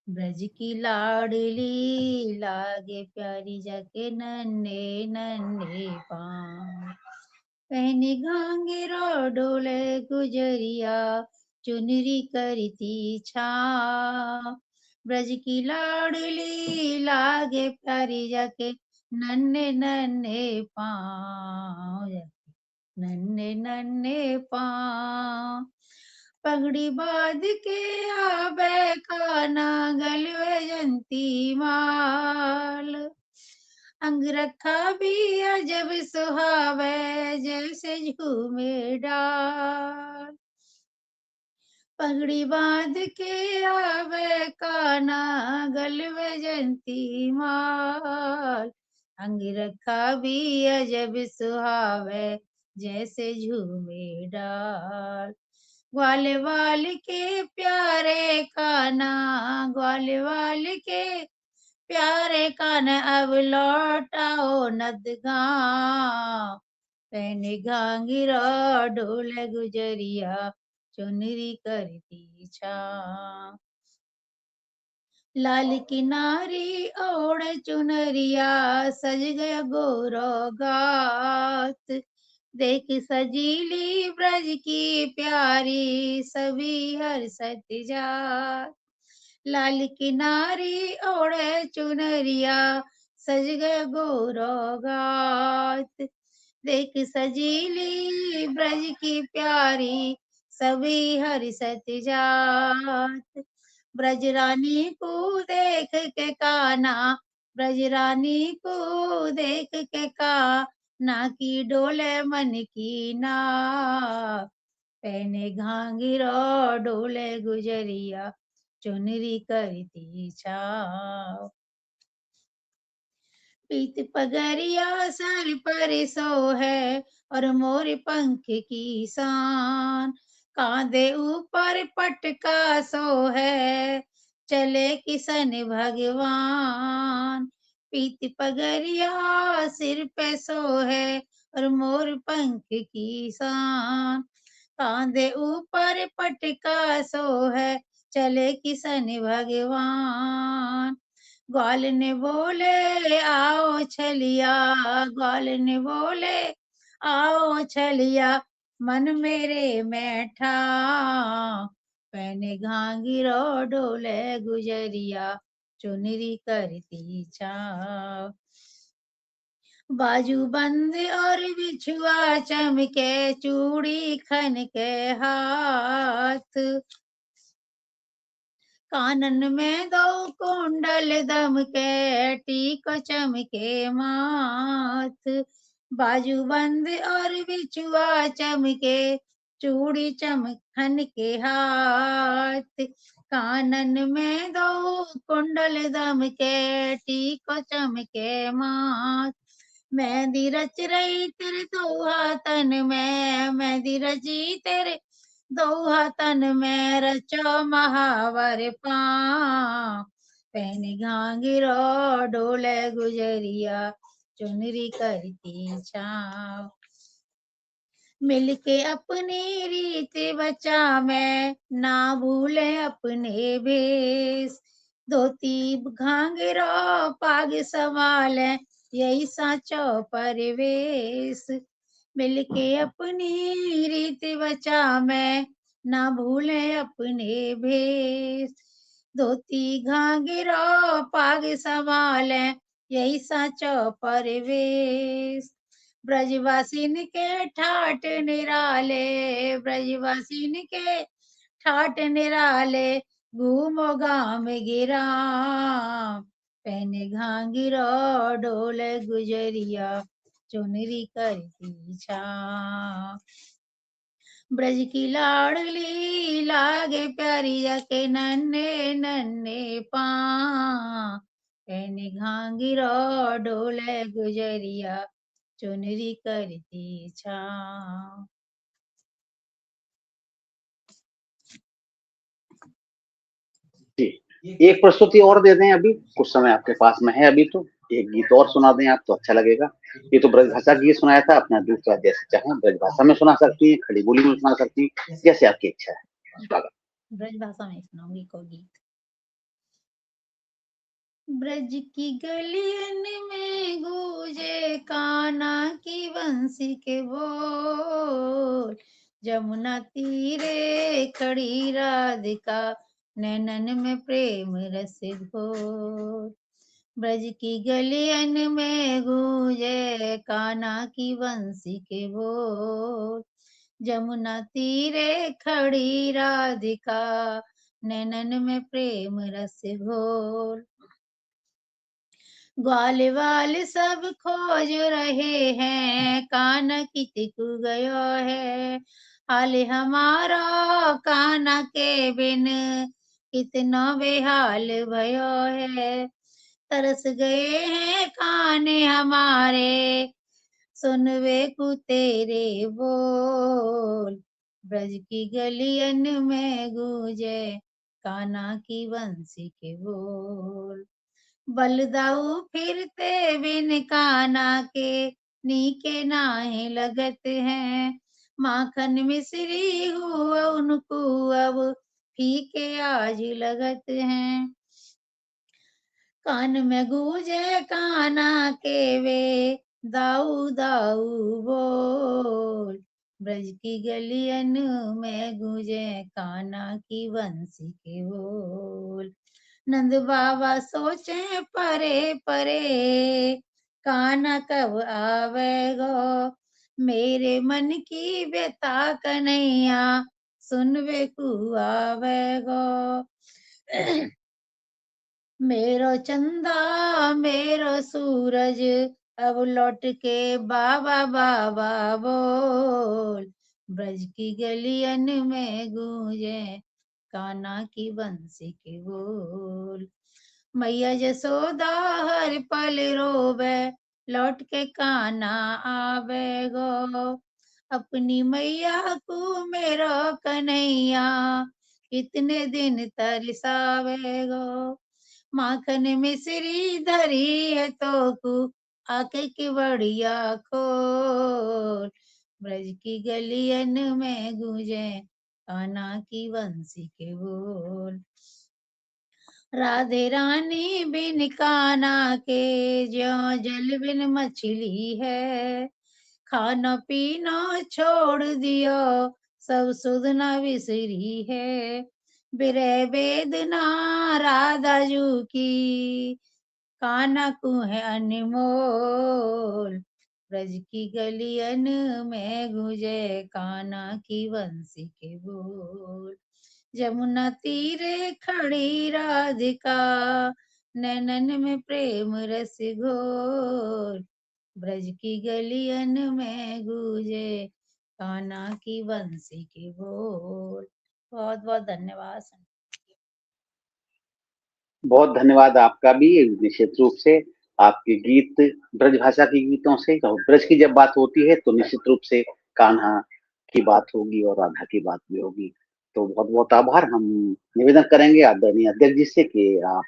ब्रज की लाडली लागे प्यारी जाके नन्हे नन्हे पाँव। पहनी घांघरो डोले गुजरिया, चुनरी करती छाँव, ब्रज की लाडली लागे प्यारी जाके नन्हे नन्हे पाँव, नन्हे नन्हे पाँव। पगड़ी बांध के आवे काना, गलवे जंती माल, अंग रखा भी अजब सुहावे, जैसे झूमे डाल। पगड़ी बांध के आवे काना, गलवे जंती माल, अंग रखा भी अजब सुहावे, जैसे झूमे डाल। ग्वाले वाल के प्यारे काना, ग्वाले वाल के प्यारे काना, अब लौटाओ नद गाँव। पहने घांघरा डोले गुजरिया, चुनरी करती छाँव। लाल किनारी ओढ़ चुनरिया, सज गया गोरो गात, देख सजीली ब्रज की प्यारी, सभी हर्षत जात। लाल किनारी ओढ़े चुनरिया, सज गया गोरो गात, देख सजीली ब्रज की प्यारी, सभी हर्षत जात। ब्रजरानी को देख के कान्हा, ब्रजरानी को देख के कान्हा की डोले मन की नाव। पहने घाघरा डोले गुजरिया, चुनरी करती छाव। पीत पगरिया सर पर सो है, और मोर पंख की शान। कांधे ऊपर पटका सो है, चले किशन भगवान। पीत पगरिया सिर पे सो है, और मोर पंख की शान। कांधे ऊपर पटका सो है, चले किशन भगवान। ग्वाल ने बोले आओ छलिया, ग्वाल ने बोले आओ छलिया, मन मेरे में ठाव। पहने घाघरो डोले गुजरिया, चुनरी करती छाव। बाजू बंद और बिछुआ चमके, चूड़ी खन के हाथ। कानन में दो कुंडल दमके, टीको चमके माथ। बाजू बंद और बिछुआ चमके, चूड़ी चमकन के हाथ। कानन में दो कुंडल दमके, टीको चमके माथ। मेहंदी रच रही तेरे दो हाथन में, मेहंदी रची तेरे दो हाथन में, रचो महावर पाँव। पहने घाघरो डोले गुजरिया, चुनरी करती छाव। मिलके अपनी रीत बचा में, ना भूले अपने भेष। धोती घाघरो पाग संभाले, यही साचो परिवेश। मिलके अपनी रीत बचा में, ना भूले अपने भेष। धोती घाघरो पाग संभाले, यही साचो परिवेश। ब्रजवासिन के ठाट निराले, ब्रजवासिन के ठाट निराले, घूमो गाम गिरा। पहने घाघरो डोले गुजरिया, चुनरी करती छाव। ब्रज की लाडली लागे प्यारी, जाके नन्हे नन्हे पाँव। पहने घाघरो डोले गुजरिया, चुनरी करती छाव। जी, एक प्रस्तुति और दे दें, अभी कुछ समय आपके पास में है अभी, तो एक गीत और सुना दें आप तो अच्छा लगेगा। ये तो ब्रजभाषा गीत सुनाया था, अपना दूसरा जैसे चाहें ब्रजभाषा में सुना सकती हैं, खड़ी बोली में सुना सकती हैं, जैसे आपकी इच्छा है। स्वागत। ब्रज भाषा में सुनाऊंगी कोई गीत। ब्रज की गलियन में गूंजे कान्हा की बंसी के बोल। जमुना तीरे खड़ी राधिका, नैनन में प्रेम रस घोर। ब्रज की गलियन में गूंजे कान्हा की बंसी के बोल। जमुना तीरे खड़ी राधिका, नैनन में प्रेम रस घोर। ग्वाल वाल सब खोज रहे हैं, कान्हा कितक गयो है। हाल हमारा कान्हा के बिन, कितना बेहाल भयो है। तरस गए हैं कान्हे हमारे, सुनवे को तेरे बोल। ब्रज की गलियन में गूंजे कान्हा की बंसी के बोल। बलदाऊ फिरते बिन कान्हा के, नीके नाहे लगत हैं। माखन मिश्री हुआ उनको अब, फीके आज लगत हैं। कान में गूंजे कान्हा के वे, दाऊ दाऊ बोल। ब्रज की गलियन में गूंजे कान्हा की बंसी के बोल। नंद बाबा सोचे परे परे, कान्हा कब आवेगो। मेरे मन की व्यथा कन्हैया, सुनवे को आवेगो। मेरो चंदा मेरो सूरज अब लौट के बाबा बाबा बोल, ब्रज की गलियन में गूंजे कान्हा की बंसी के बोल। मैया जसोदा हर पल रोवे, लौट के कान्हा आवे गो, अपनी मैया को मेरो कन्हैया कितने दिन तरसावे गो। माखन मिश्री धरी है तो को आके की बढ़िया खोल, ब्रज की गलियन में गूंजे कान्हा की बंसी के बोल। राधे रानी बिन कान्हा के ज्यों जल बिन मछली है, खाना पीना छोड़ दियो सब सुधना विसरी है। बिरह वेदना राधा जू की कान्हा को है अनमोल, ब्रज की गलियन में गूंजे कान्हा की बंसी के बोल। जमुना तीरे खड़ी राधिका नैनन में प्रेम रस घोल, ब्रज की गलियन में गूंजे कान्हा की बंसी के बोल। बहुत बहुत धन्यवाद। बहुत धन्यवाद आपका भी। निश्चित रूप से आपके गीत ब्रज भाषा के गीतों से, तो ब्रज की जब बात होती है तो निश्चित रूप से कान्हा की बात होगी और राधा की बात भी होगी। तो बहुत बहुत आभार। हम निवेदन करेंगे आदरणीय अध्यक्ष जी से कि आप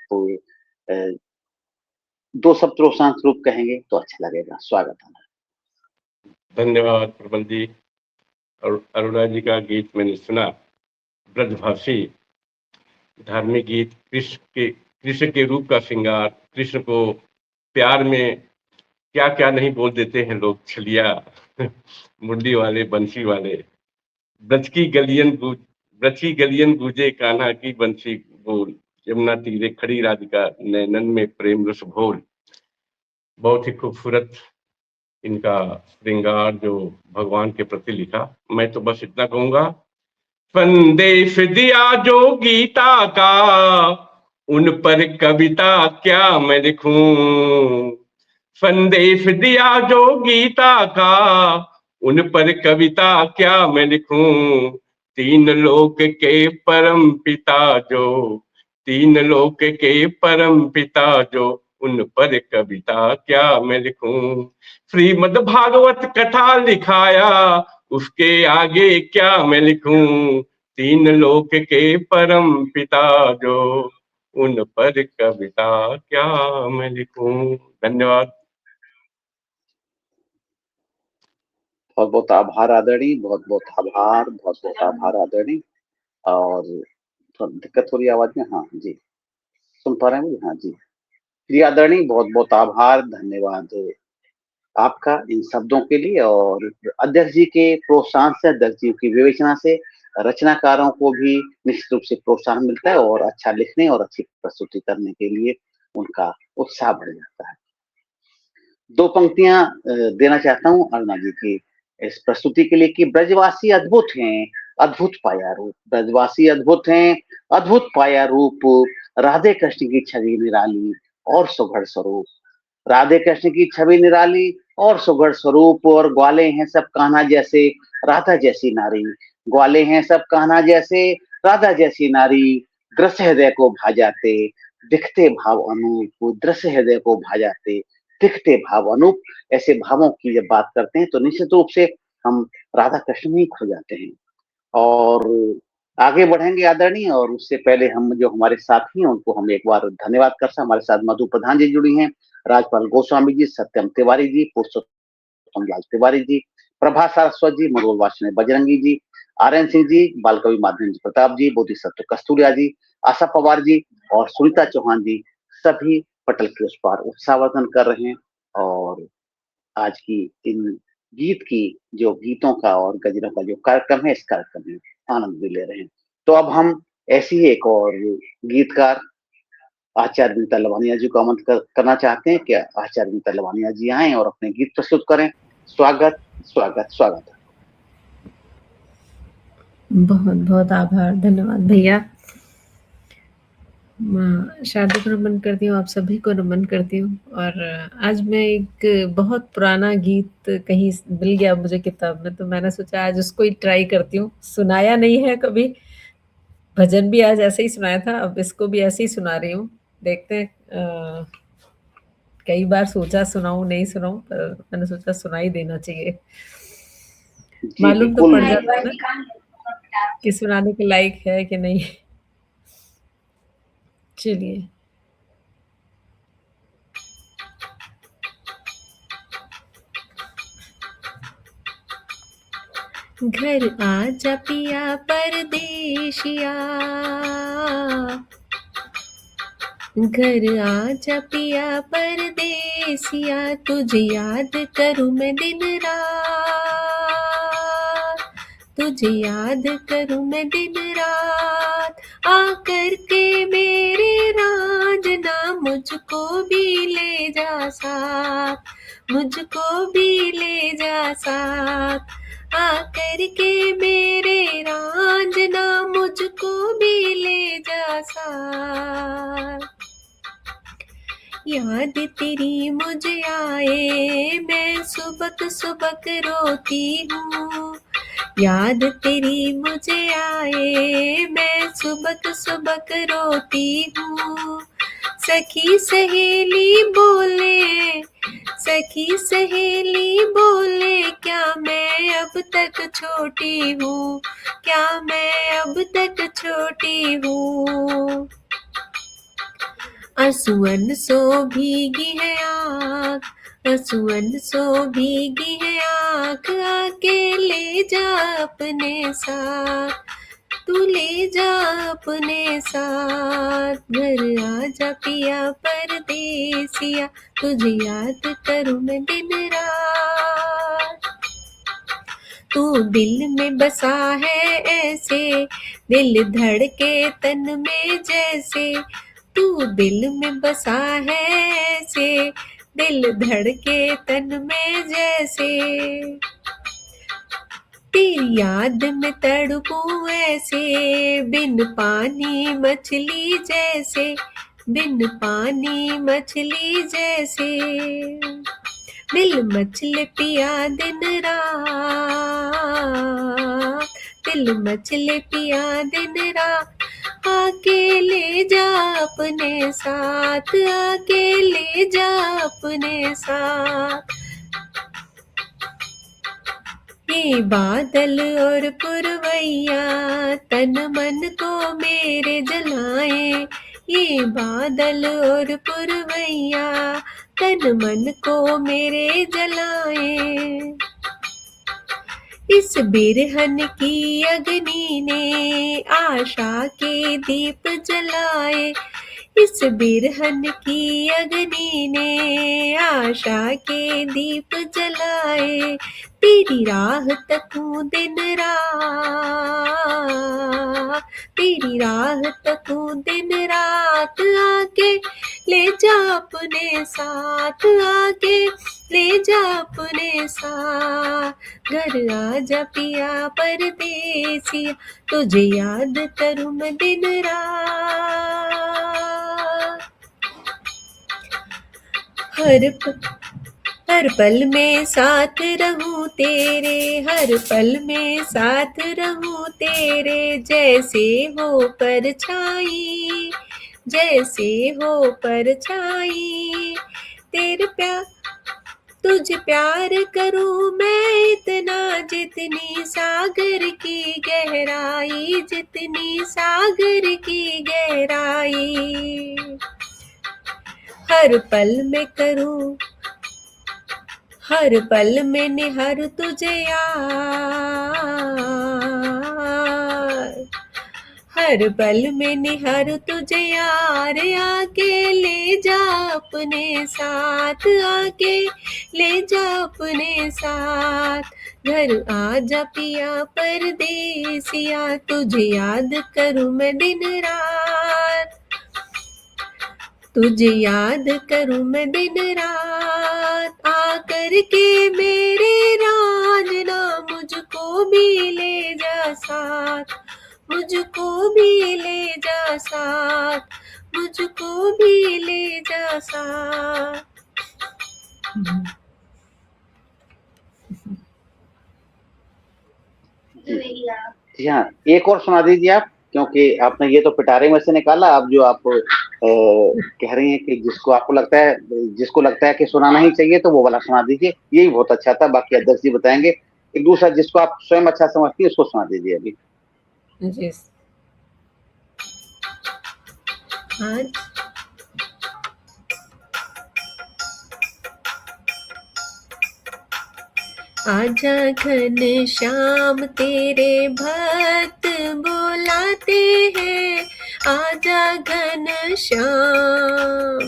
दो शब्द प्रोत्साहन स्वरूप कहेंगे तो अच्छा लगेगा। स्वागत है। धन्यवाद प्रबल जी। अरुणा जी का गीत मैंने सुना, ब्रजभाषी धार्मिक गीत, कृष्ण के रूप का श्रृंगार, कृष्ण को प्यार में क्या क्या नहीं बोल देते हैं लोग, छलिया मुरली वाले, बंसी वाले। ब्रज की गलियन गूंजे कान्हा की बंसी बोल, यमुना तीरे खड़ी राधिका नैनन में प्रेम रस घोल। बहुत ही खूबसूरत इनका श्रृंगार जो भगवान के प्रति लिखा। मैं तो बस इतना कहूंगा, संदेश दिया जो गीता का, उन पर कविता क्या मैं लिखूं। संदेश दिया जो गीता का, उन पर कविता क्या मैं लिखूं। तीन लोक के परम पिता जो, तीन लोक के परम पिता जो, उन पर कविता क्या मैं लिखूं। श्रीमद् भागवत कथा लिखाया, उसके आगे क्या मैं लिखूं। तीन लोक के परम पिता जो, उन पर कविता क्या मैं लिखूं। धन्यवाद। बहुत बहुत आभार आदरणीय, बहुत बहुत आभार, बहुत बहुत आभार आदरणीय। और थोड़ी दिक्कत हो रही है आवाज में? हाँ जी, सुन पा रहे हैं मुझे? हाँ जी, जी आदरणीय, बहुत बहुत आभार, धन्यवाद आपका इन शब्दों के लिए। और अध्यक्ष जी के प्रोत्साहन से, अध्यक्ष जी की विवेचना से रचनाकारों को भी निश्चित रूप से प्रोत्साहन मिलता है और अच्छा लिखने और अच्छी प्रस्तुति करने के लिए उनका उत्साह बढ़ जाता है। दो पंक्तियां देना चाहता हूं अरुणा जी की इस प्रस्तुति के लिए कि ब्रजवासी अद्भुत हैं, अद्भुत पाया रूप। ब्रजवासी अद्भुत हैं, अद्भुत पाया रूप, राधे कृष्ण की छवि निराली और सुघड़ स्वरूप। राधे कृष्ण की छवि निराली और सुघड़ स्वरूप, और ग्वाले हैं सब कान्हा जैसे राधा जैसी नारी। ग्वाले हैं सब कान्हा जैसे राधा जैसी नारी, दृश्य हृदय को भा जाते दिखते भाव अनूप। दृश्य हृदय को भा जाते दिखते भाव अनूप। ऐसे भावों की जब बात करते हैं तो निश्चित रूप से हम राधा कृष्ण में ही खो जाते हैं। और आगे बढ़ेंगे आदरणीय, और उससे पहले हम जो हमारे साथी हैं उनको हम एक बार धन्यवाद कर सकते। हमारे साथ मधु प्रधान जी जुड़ी हैं, राजपाल गोस्वामी जी, सत्यम तिवारी जी, पुरुषोत्तम लाल तिवारी जी, प्रभा सारस्वत जी, मनोहर वासने बजरंगी जी, आर्यन सिंह जी, बालकवि माधवेंद्र प्रताप जी, बोधिसत्व कस्तूरिया जी, आशा पवार जी और सुनीता चौहान जी, सभी पटल के उस पार उत्साहवर्धन कर रहे हैं और आज की इन गीत की जो गीतों का और गजलों का जो कार्यक्रम है, इस कार्यक्रम में आनंद भी ले रहे हैं। तो अब हम ऐसी ही एक और गीतकार आचार्य विनीता लवानिया जी को आमंत्रित करना चाहते हैं कि आचार्य विनीता लवानिया जी आए और अपने गीत प्रस्तुत करें। स्वागत स्वागत स्वागत। बहुत बहुत आभार, धन्यवाद भैया। माँ शारदा को नमन करती हूँ, आप सभी को नमन करती हूँ। और आज मैं एक बहुत पुराना गीत कहीं मिल गया मुझे किताब में, तो मैंने सोचा आज उसको ही ट्राई करती हूँ। सुनाया नहीं है कभी, भजन भी आज ऐसे ही सुनाया था, अब इसको भी ऐसे ही सुना रही हूँ। देखते हैं, कई बार सोचा सुनाऊँ, नहीं सुनाऊँ, पर मैंने सोचा सुना ही देना चाहिए। जी मालूम तो बिल्कुल। पड़ जाता है ना कि सुनाने के लायक है कि नहीं। चलिए। घर आजा पिया परदेशिया, घर आजा पिया परदेसिया, तुझे याद करूं मैं दिन रात, तुझे याद करूं मैं दिन रात। आकर के मेरे रांझना मुझको भी ले जा साथ, मुझको भी ले जा साथ। आकर के मेरे रांझना मुझको भी ले जा साथ। याद तेरी मुझे आए मैं सुबक सुबक रोती हूँ, याद तेरी मुझे आए मैं सुबक सुबक रोती हूँ। सखी सहेली बोले, सखी सहेली बोले, क्या मैं अब तक छोटी हूँ, क्या मैं अब तक छोटी हूँ। असुअन सो भीगी है आँख, असुअन सो भीगी है आँख, आके ले जा अपने साथ, तू ले जा अपने साथ। घर आजा पिया परदेसिया, तुझे याद करूं मैं दिन रात। तू दिल में बसा है ऐसे, दिल धड़के तन में जैसे, तू दिल में बसा है ऐसे, दिल धड़के तन में जैसे। तेरी याद में तड़पूं ऐसे, बिन पानी मछली जैसे, बिन पानी मछली जैसे। दिल मछली पिया दिन रात, दिल मछली पिया दिन रात। आके ले जा अपने साथ, आके ले जा अपने साथ। ये बादल और पुरवैया तन मन को मेरे जलाए, ये बादल और पुरवैया तन मन को मेरे जलाए। इस बिरहन की अग्नि ने आशा के दीप जलाए, इस बिरहन की अग्नि ने आशा के दीप जलाए। तेरी राह तकूं दिन रात, तेरी राह तकूं दिन रात। आके ले जा अपने साथ, आके ले जा अपने साथ। घर आजा पिया परदेसिया, तुझे याद करूं मैं दिन रात। हर पल में साथ रहूं तेरे, हर पल में साथ रहूं तेरे। जैसे हो परछाई, जैसे हो परछाई। तेरे प्यार तुझे प्यार करूं मैं इतना, जितनी सागर की गहराई, जितनी सागर की गहराई। हर पल में करूं, हर पल में निहारूं तुझे यार, हर पल में निहारूं तुझे यार। आके ले जा अपने साथ, आके ले जा अपने साथ। घर आजा पिया परदेसिया, तुझे याद करूं मैं दिन रात, तुझे याद करूं मैं दिन रात। आकर के मेरे रांझना मुझको भी ले जा साथ, मुझको भी ले जा साथ। मुझको भी ले जा साथ। जी हाँ, एक और सुना दीजिए आप, क्योंकि आपने ये तो पिटारे में से निकाला। अब जो आप कह रही हैं कि जिसको लगता है कि सुनाना ही चाहिए, तो वो वाला सुना दीजिए। यही बहुत अच्छा था, बाकी अध्यक्ष जी बताएंगे। एक दूसरा जिसको आप स्वयं अच्छा समझती है उसको सुना दीजिए अभी। जी। आज आजा घन श्याम तेरे भक्त बुलाते हैं, आजा घन श्याम,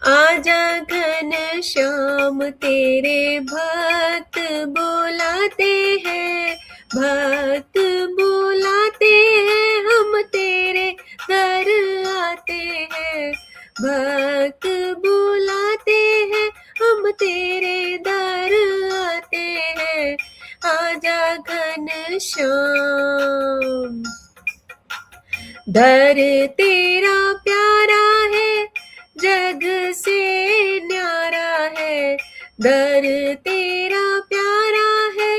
आजा घन श्याम तेरे भक्त बुलाते हैं, भक्त बुलाते हैं, हम तेरे दर आते हैं, भक्त बुलाते हैं, हम तेरे दर आते हैं, आजा घन श्याम। दर तेरा प्यारा है, जग से न्यारा है, दर तेरा प्यारा है,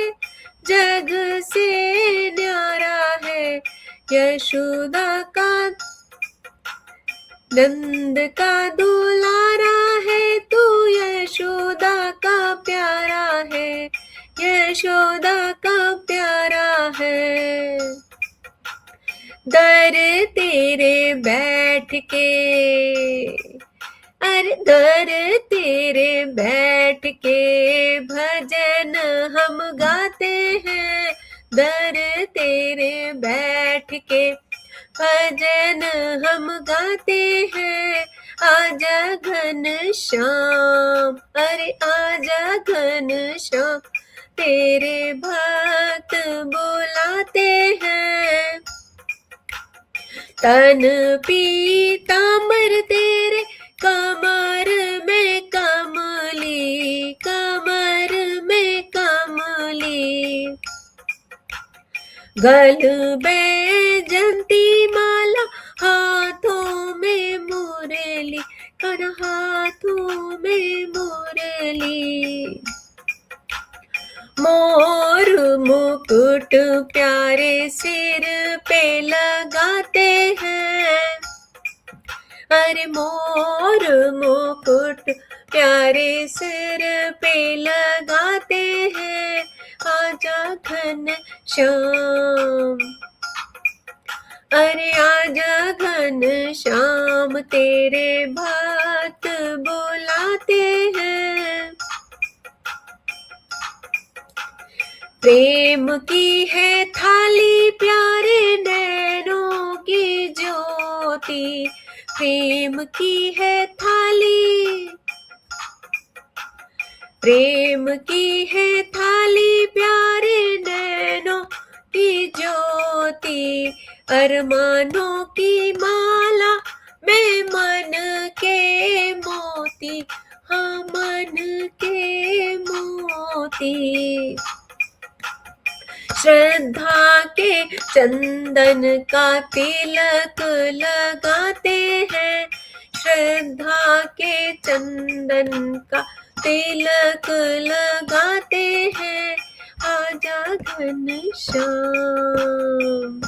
जग से न्यारा है, यशोदा का नंद का दुलारा है, तू यशोदा का प्यारा है, यशोदा का प्यारा है। दर तेरे बैठ के, अरे दर तेरे बैठ के भजन हम गाते हैं, दर तेरे बैठ के भजन हम गाते हैं, आजा घन श्याम, अरे आजा घन श्याम तेरे भक्त बुलाते हैं। तन पीतांबर तेरे कमर में कमली, कमर में कमली, गल बैजंती माला, हाथों में मुरली, कर हाथों में मुरली, मोर मुकुट प्यारे सिर पे लगाते हैं, अरे मोर मुकुट प्यारे सिर पे लगाते हैं, आजा घन श्याम, अरे आजा घन श्याम तेरे भक्त बुलाते हैं। प्रेम की है थाली प्यारे नैनों की ज्योति, प्रेम की है थाली, प्रेम की है थाली प्यारे नैनों की ज्योति, अरमानों की माला में मन के मोती, हाँ मन के मोती, श्रद्धा के चंदन का तिलक लगाते हैं, श्रद्धा के चंदन का तिलक लगाते हैं, आजा घन श्याम।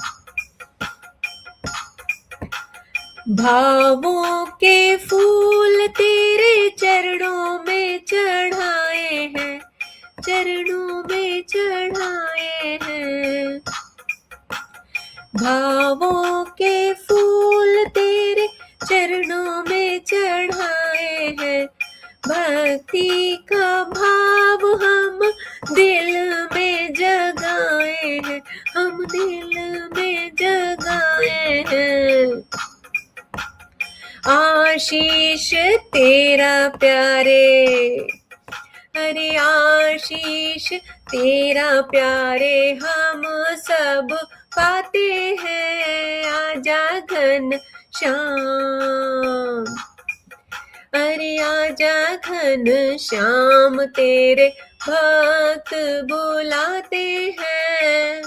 भावों के फूल तेरे चरणों में चढ़ाए हैं, चरणों में चढ़ाए हैं, भावों के फूल तेरे चरणों में चढ़ाए हैं, भक्ति का भाव हम दिल में जगाए हैं, हम दिल में जगाए हैं, आशीष तेरा प्यारे, अरे आशीष तेरा प्यारे हम सब पाते हैं, आजा घन श्याम, अरे आजा घन श्याम तेरे भक्त बुलाते हैं।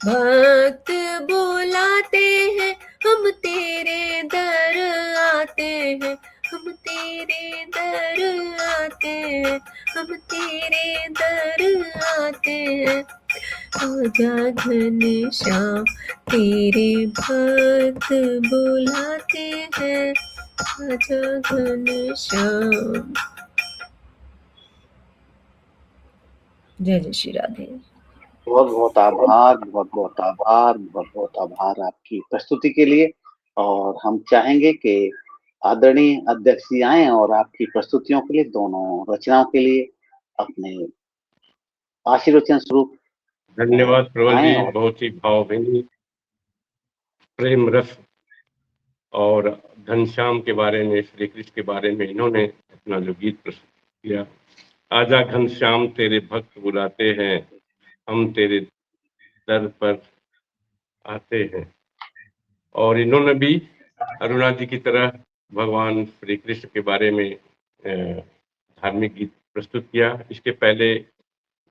भक्त बुलाते हैं, हम तेरे दर आते हैं, हम तेरे दर आते हैं, हम तेरे दर आते हैं। आजा घनश्याम तेरे भक्त बुलाते हैं, आजा घनश्याम। जय जय श्री राधे। बहुत बहुत आभार, बहुत बहुत आभार, बहुत बहुत आभार आपकी प्रस्तुति के लिए। और हम चाहेंगे कि आदरणीय अध्यक्ष जी आए और आपकी प्रस्तुतियों के लिए, दोनों रचनाओं के लिए अपने आशीर्वचन स्वरूप धन्यवाद प्रबल आए। जी, और बहुत ही भावभीनी प्रेम रस और घनश्याम के बारे में, श्री कृष्ण के बारे में इन्होंने अपना जो गीत प्रस्तुत किया, आजा घनश्याम तेरे भक्त बुलाते हैं, हम तेरे दर पर आते हैं। और इन्होंने भी अरुणा जी की तरह भगवान श्री कृष्ण के बारे में धार्मिक गीत प्रस्तुत किया। इसके पहले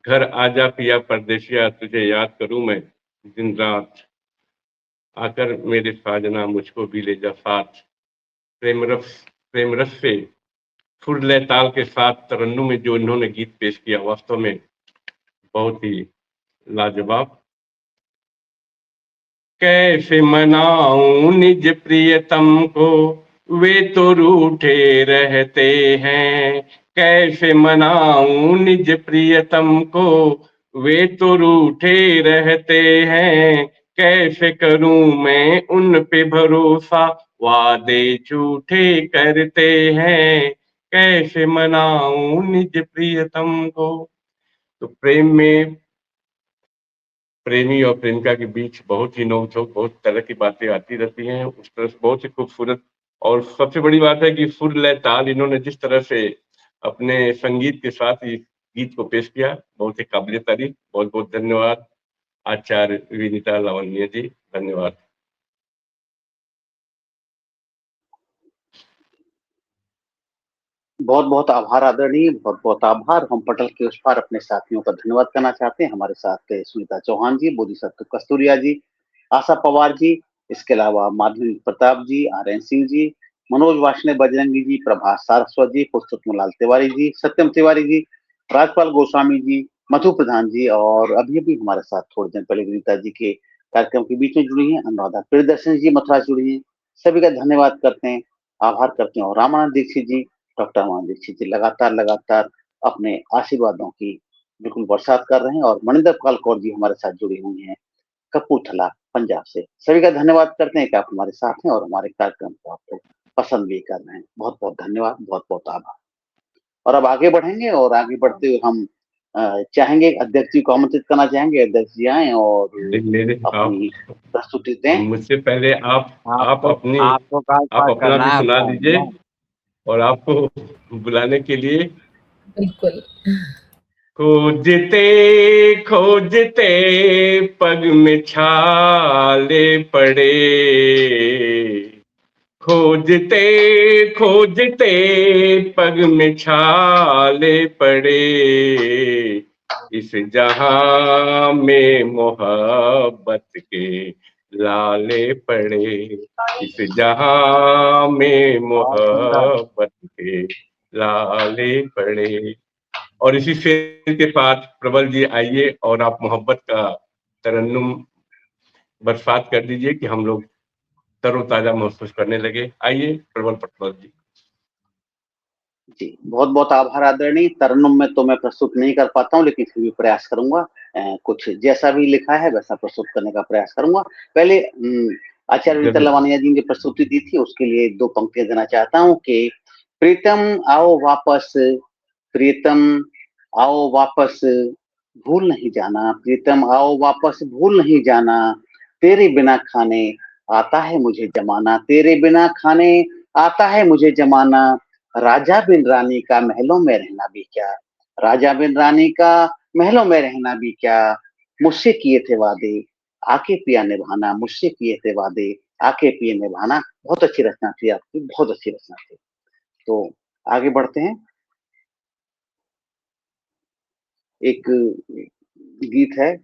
घर आजा पिया परदेसिया, तुझे याद करूं मैं दिन रात, आकर मेरे साजना मुझको भी ले जा साथ। प्रेम रस से सुर ताल के साथ तरन्नुम में जो इन्होंने गीत पेश किया, वास्तव में बहुत ही लाजवाब। कैसे मनाऊं निज प्रियतम को, वे तो रूठे रहते हैं। कैसे मनाऊं निज प्रियतम को, वे तो रूठे रहते हैं। कैसे करूं मैं उन पे भरोसा, वादे झूठे करते हैं। कैसे मनाऊं निज प्रियतम को। तो प्रेम में प्रेमी और प्रेमिका के बीच बहुत ही नोक-झोंक, बहुत तरह की बातें आती रहती हैं। उस तरह से बहुत ही खूबसूरत, और सबसे बड़ी बात है कि सुर, लय, ताल इन्होंने जिस तरह से अपने संगीत के साथ इस गीत को पेश किया, बहुत ही काबिल-ए-तारीफ। बहुत-बहुत धन्यवाद आचार्य विनीता लावण्य जी, धन्यवाद। बहुत बहुत आभार आदरणीय, बहुत बहुत आभार। हम पटल के उस पार अपने साथियों का धन्यवाद करना चाहते हैं। हमारे साथ सुनीता चौहान जी, बोधिसत्व कस्तूरिया जी, आशा पवार जी, इसके अलावा माधवी प्रताप जी, आर.एन. सिंह जी, मनोज वार्ष्णेय बजरंगी जी, प्रभास सारस्वत जी, पुरुषोत्तम लाल तिवारी जी, सत्यम तिवारी जी, राजपाल गोस्वामी जी, मधु प्रधान जी, और अभी अभी हमारे साथ थोड़ी देर पहले विनीता जी के कार्यक्रम के बीच में जुड़ी हैं अनुराधा प्रियदर्शन जी मथुरा जुड़ी हैं। सभी का धन्यवाद करते हैं, आभार करते हैं। और रामानंद दीक्षित जी, डॉक्टर रामानंद दीक्षित जी लगातार अपने आशीर्वादों की बिल्कुल बरसात कर रहे हैं। और मनिंदर पाल कौर जी हमारे साथ जुड़ी हुई हैं कपूरथला पंजाब से। सभी का धन्यवाद करते हैं कि आप हमारे साथ हैं और हमारे कार्यक्रम को आपको पसंद भी कर रहे हैं। बहुत बहुत धन्यवाद, बहुत बहुत आभार। और अब आगे बढ़ेंगे, और आगे बढ़ते हुए हम चाहेंगे, अध्यक्ष जी को आमंत्रित करना चाहेंगे, अध्यक्ष जी आए और मेरे आप अपनी प्रस्तुति दें। मुझसे पहले आप आपको अपनी आपको आप काल अपना करना भी है सुना फोन। दीजिए, और आपको बुलाने के लिए बिल्कुल। खोजते खोजते पग में छाले पड़े, खोजते खोजते पग में छाले पड़े, इस जहां में मोहब्बत के लाले पड़े, इस जहां में बहुत सुंदर। मोहब्बत के लाले पड़े। और इसी शेर के साथ प्रबल जी आइए और आप मोहब्बत का तरन्नुम बरसात कर दीजिए कि हम लोग तरोताजा महसूस करने लगे। आइए प्रबल प्रबल जी। जी, बहुत बहुत आभार आदरणीय। तरन्नुम में तो मैं प्रस्तुत नहीं कर पाता हूँ, लेकिन फिर भी प्रयास करूंगा। कुछ जैसा भी लिखा है वैसा प्रस्तुत करने का प्रयास करूंगा। पहले आचार्य विनीता जरूर। लवानिया जी ने प्रस्तुति दी थी, उसके लिए दो पंक्तियां देना चाहता हूँ कि प्रीतम आओ वापस, प्रीतम आओ वापस, भूल नहीं जाना, प्रीतम आओ वापस, भूल नहीं जाना, तेरे बिना खाने आता है मुझे जमाना, तेरे बिना खाने आता है मुझे जमाना, राजा बिन रानी का महलों में रहना भी क्या, राजा बिन रानी का महलों में रहना भी क्या, मुझसे किए थे वादे आके पिया निभाना, मुझसे किए थे वादे आके पिए निभाना। बहुत अच्छी रचना थी आपकी, बहुत अच्छी रचना थी। तो आगे बढ़ते हैं। एक गीत है,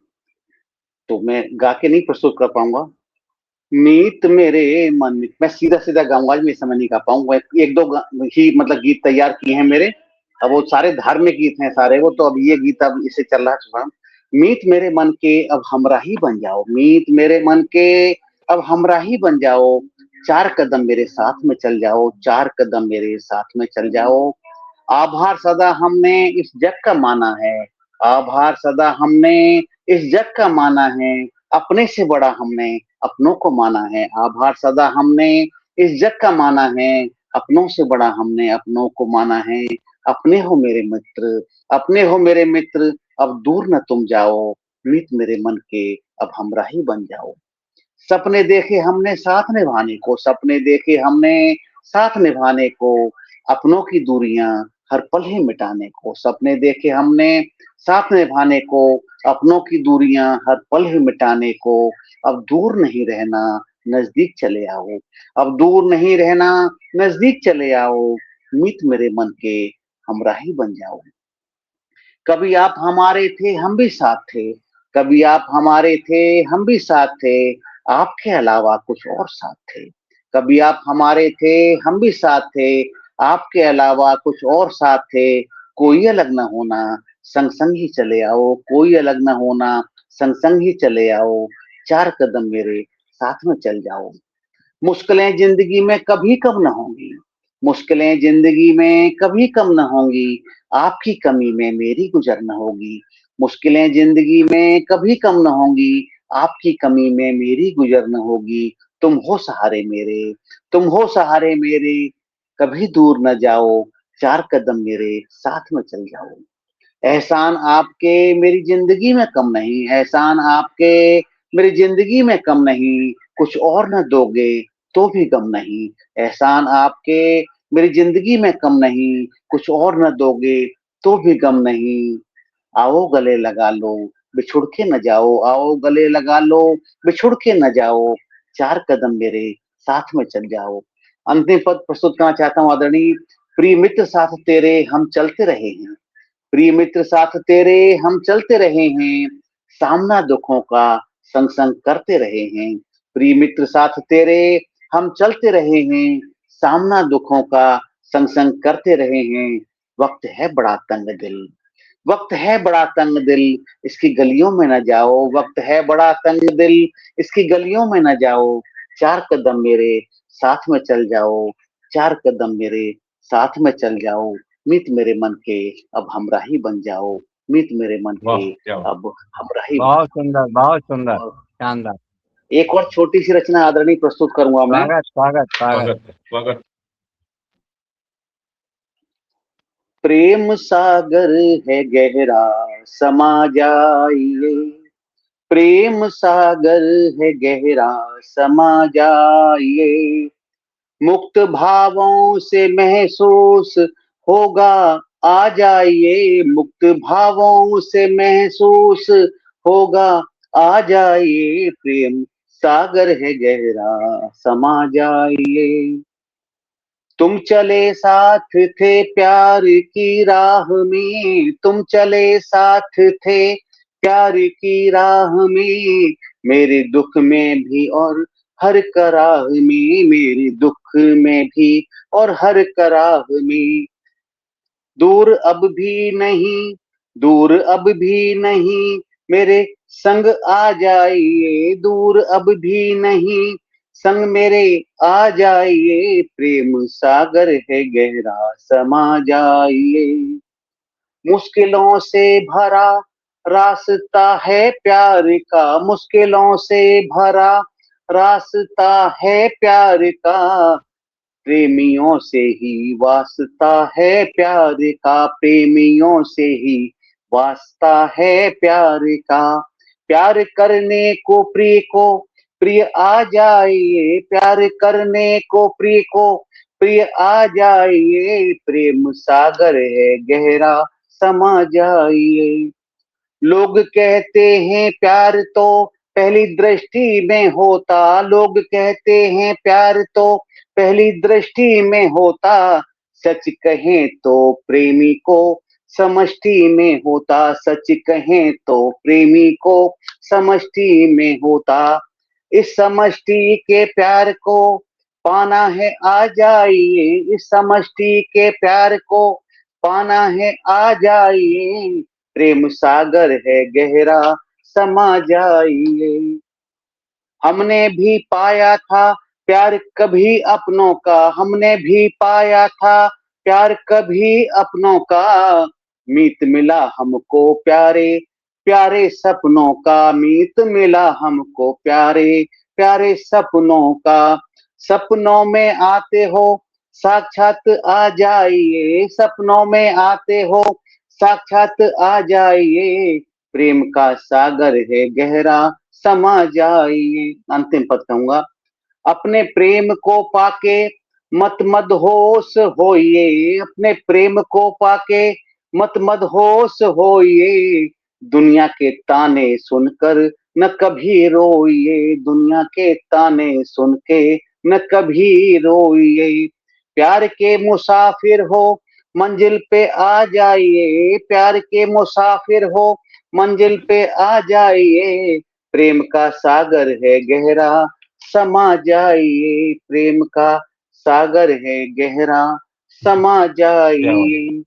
तो मैं गा के नहीं प्रस्तुत कर पाऊंगा। मीत मेरे मन में, मैं सीधा सीधा गाऊंगा, आज मैं इस समय नहीं गा पाऊंगा। एक दो ही मतलब गीत तैयार किए हैं मेरे, अब वो सारे धार्मिक गीत हैं सारे वो, तो अब ये गीत अब इसे चल रहा है सुना। मीत मेरे मन के अब हमरा ही बन जाओ, मीत मेरे मन के अब हमरा ही बन जाओ, चार कदम मेरे साथ में चल जाओ, चार कदम मेरे साथ में चल जाओ। आभार सदा हमने इस जग का माना है, आभार सदा हमने इस जग का माना है, अपने से बड़ा हमने अपनों को माना है, आभार सदा हमने इस जग का माना है, अपनों से बड़ा हमने अपनों को माना है। अपने हो मेरे मित्र, अपने हो मेरे मित्र, अब दूर न तुम जाओ, मीत मेरे मन के अब हमरा ही बन जाओ। सपने देखे हमने साथ निभाने को, सपने देखे हमने साथ निभाने को, अपनों की दूरियां हर पल ही मिटाने को, सपने देखे हमने साथ निभाने को, अपनों की दूरियां हर पल ही मिटाने को। अब दूर नहीं रहना, नजदीक चले आओ, अब दूर नहीं रहना, नजदीक चले आओ, मीत मेरे मन के हमरा ही बन जाओ। कभी आप हमारे थे हम भी साथ थे, कभी आप हमारे थे हम भी साथ थे, आपके अलावा कुछ और साथ थे। कभी आप हमारे थे हम भी साथ थे, आपके अलावा कुछ और साथ थे। कोई अलग न होना, संग संग ही चले आओ, कोई अलग न होना, संग संग ही चले आओ, चार कदम मेरे साथ में चल जाओ। मुश्किलें जिंदगी में कभी कम न होंगी, मुश्किलें जिंदगी में कभी कम न होंगी, आपकी कमी में मेरी गुजर न होगी। मुश्किलें जिंदगी में कभी कम न होंगी, आपकी कमी में मेरी गुजर न होगी। तुम हो सहारे मेरे, तुम हो सहारे मेरे, कभी दूर न जाओ, चार कदम मेरे साथ में चल जाओ। एहसान आपके मेरी जिंदगी में कम नहीं, एहसान आपके मेरी जिंदगी में कम नहीं, कुछ और न दोगे तो भी गम नहीं। एहसान आपके मेरी जिंदगी में कम नहीं, कुछ और न दोगे तो भी गम नहीं। आओ गले लगा लो, बिछुड़ के न जाओ, आओ गले लगा लो, बिछुड़ के न जाओ, चार कदम मेरे साथ में चल जाओ। अंतिम पद प्रस्तुत करना चाहता हूँ आदरणीय। प्रिय मित्र साथ तेरे हम चलते रहे हैं, प्रिय मित्र साथ तेरे हम चलते रहे हैं, सामना दुखों का संग संग करते रहे हैं। प्रिय मित्र साथ तेरे हम चलते रहे हैं, सामना दुखों का संग संग करते रहे हैं। वक्त है बड़ा तंग दिल, वक्त है बड़ा तंग दिल, इसकी गलियों में न जाओ, वक्त है बड़ा तंग दिल, इसकी गलियों में न जाओ, चार कदम मेरे साथ में चल जाओ, चार कदम मेरे साथ में चल जाओ, मीत मेरे मन के अब हमरा ही बन जाओ, मीत मेरे मन वाह के क्या बात। अब हमरा ही बन बहुत सुंदर, बहुत सुंदर, जाओ। शानदार। एक और छोटी सी रचना आदरणीय प्रस्तुत करूंगा मैं। स्वागत स्वागत स्वागत। स्वागत स्वागत। प्रेम सागर है गहरा समा जाइए, प्रेम सागर है गहरा समा जाइए, मुक्त भावों से महसूस होगा आ जाइए, मुक्त भावों से महसूस होगा आ जाइए, प्रेम सागर है गहरा समा जाइए। तुम चले साथ थे प्यार की राह में, तुम चले साथ थे प्यार की राह में, मेरे दुख में भी और हर कराह में, मेरे दुख में भी और हर कराह में। दूर अब भी नहीं, दूर अब भी नहीं, मेरे संग आ जाइए, दूर अब भी नहीं, संग मेरे आ जाइए, प्रेम सागर है गहरा समा जाइए। मुश्किलों से भरा रास्ता है प्यार का, मुश्किलों से भरा रास्ता है प्यार का, प्रेमियों से ही वास्ता है प्यार का, प्रेमियों से ही वास्ता है प्यार का। प्यार करने को प्रिय को प्रिय आ जाइए, प्यार करने को प्रिय को प्रिय आ जाइए, प्रेम सागर है गहरा समा जाइए। लोग कहते हैं प्यार तो पहली दृष्टि में होता, लोग कहते हैं प्यार तो पहली दृष्टि में होता, सच कहें तो प्रेमी को समष्टि में होता, सच कहें तो प्रेमी को समष्टि में होता। इस समष्टि के प्यार को पाना है आ जाइए, इस समष्टि के प्यार को पाना है आ जाइए, प्रेम सागर है गहरा समा जाइए। हमने भी पाया था प्यार कभी अपनों का, हमने भी पाया था प्यार कभी अपनों का, मीत मिला हमको प्यारे प्यारे सपनों का, मीत मिला हमको प्यारे प्यारे सपनों का। सपनों में आते हो साक्षात आ जाइए, सपनों में आते हो साक्षात आ जाइए, प्रेम का सागर है गहरा समा जाइए। अंतिम पद कहूंगा, अपने प्रेम को पाके मत मदहोश होइए, अपने प्रेम को पाके मत मदहोश होइए, दुनिया के ताने सुनकर न कभी रोइए, दुनिया के ताने सुन के न कभी रोइए। प्यार के मुसाफिर हो मंजिल पे आ जाइए, प्यार के मुसाफिर हो मंजिल पे आ जाइए, प्रेम का सागर है गहरा समा जाइए, प्रेम का सागर है गहरा समा जाइए।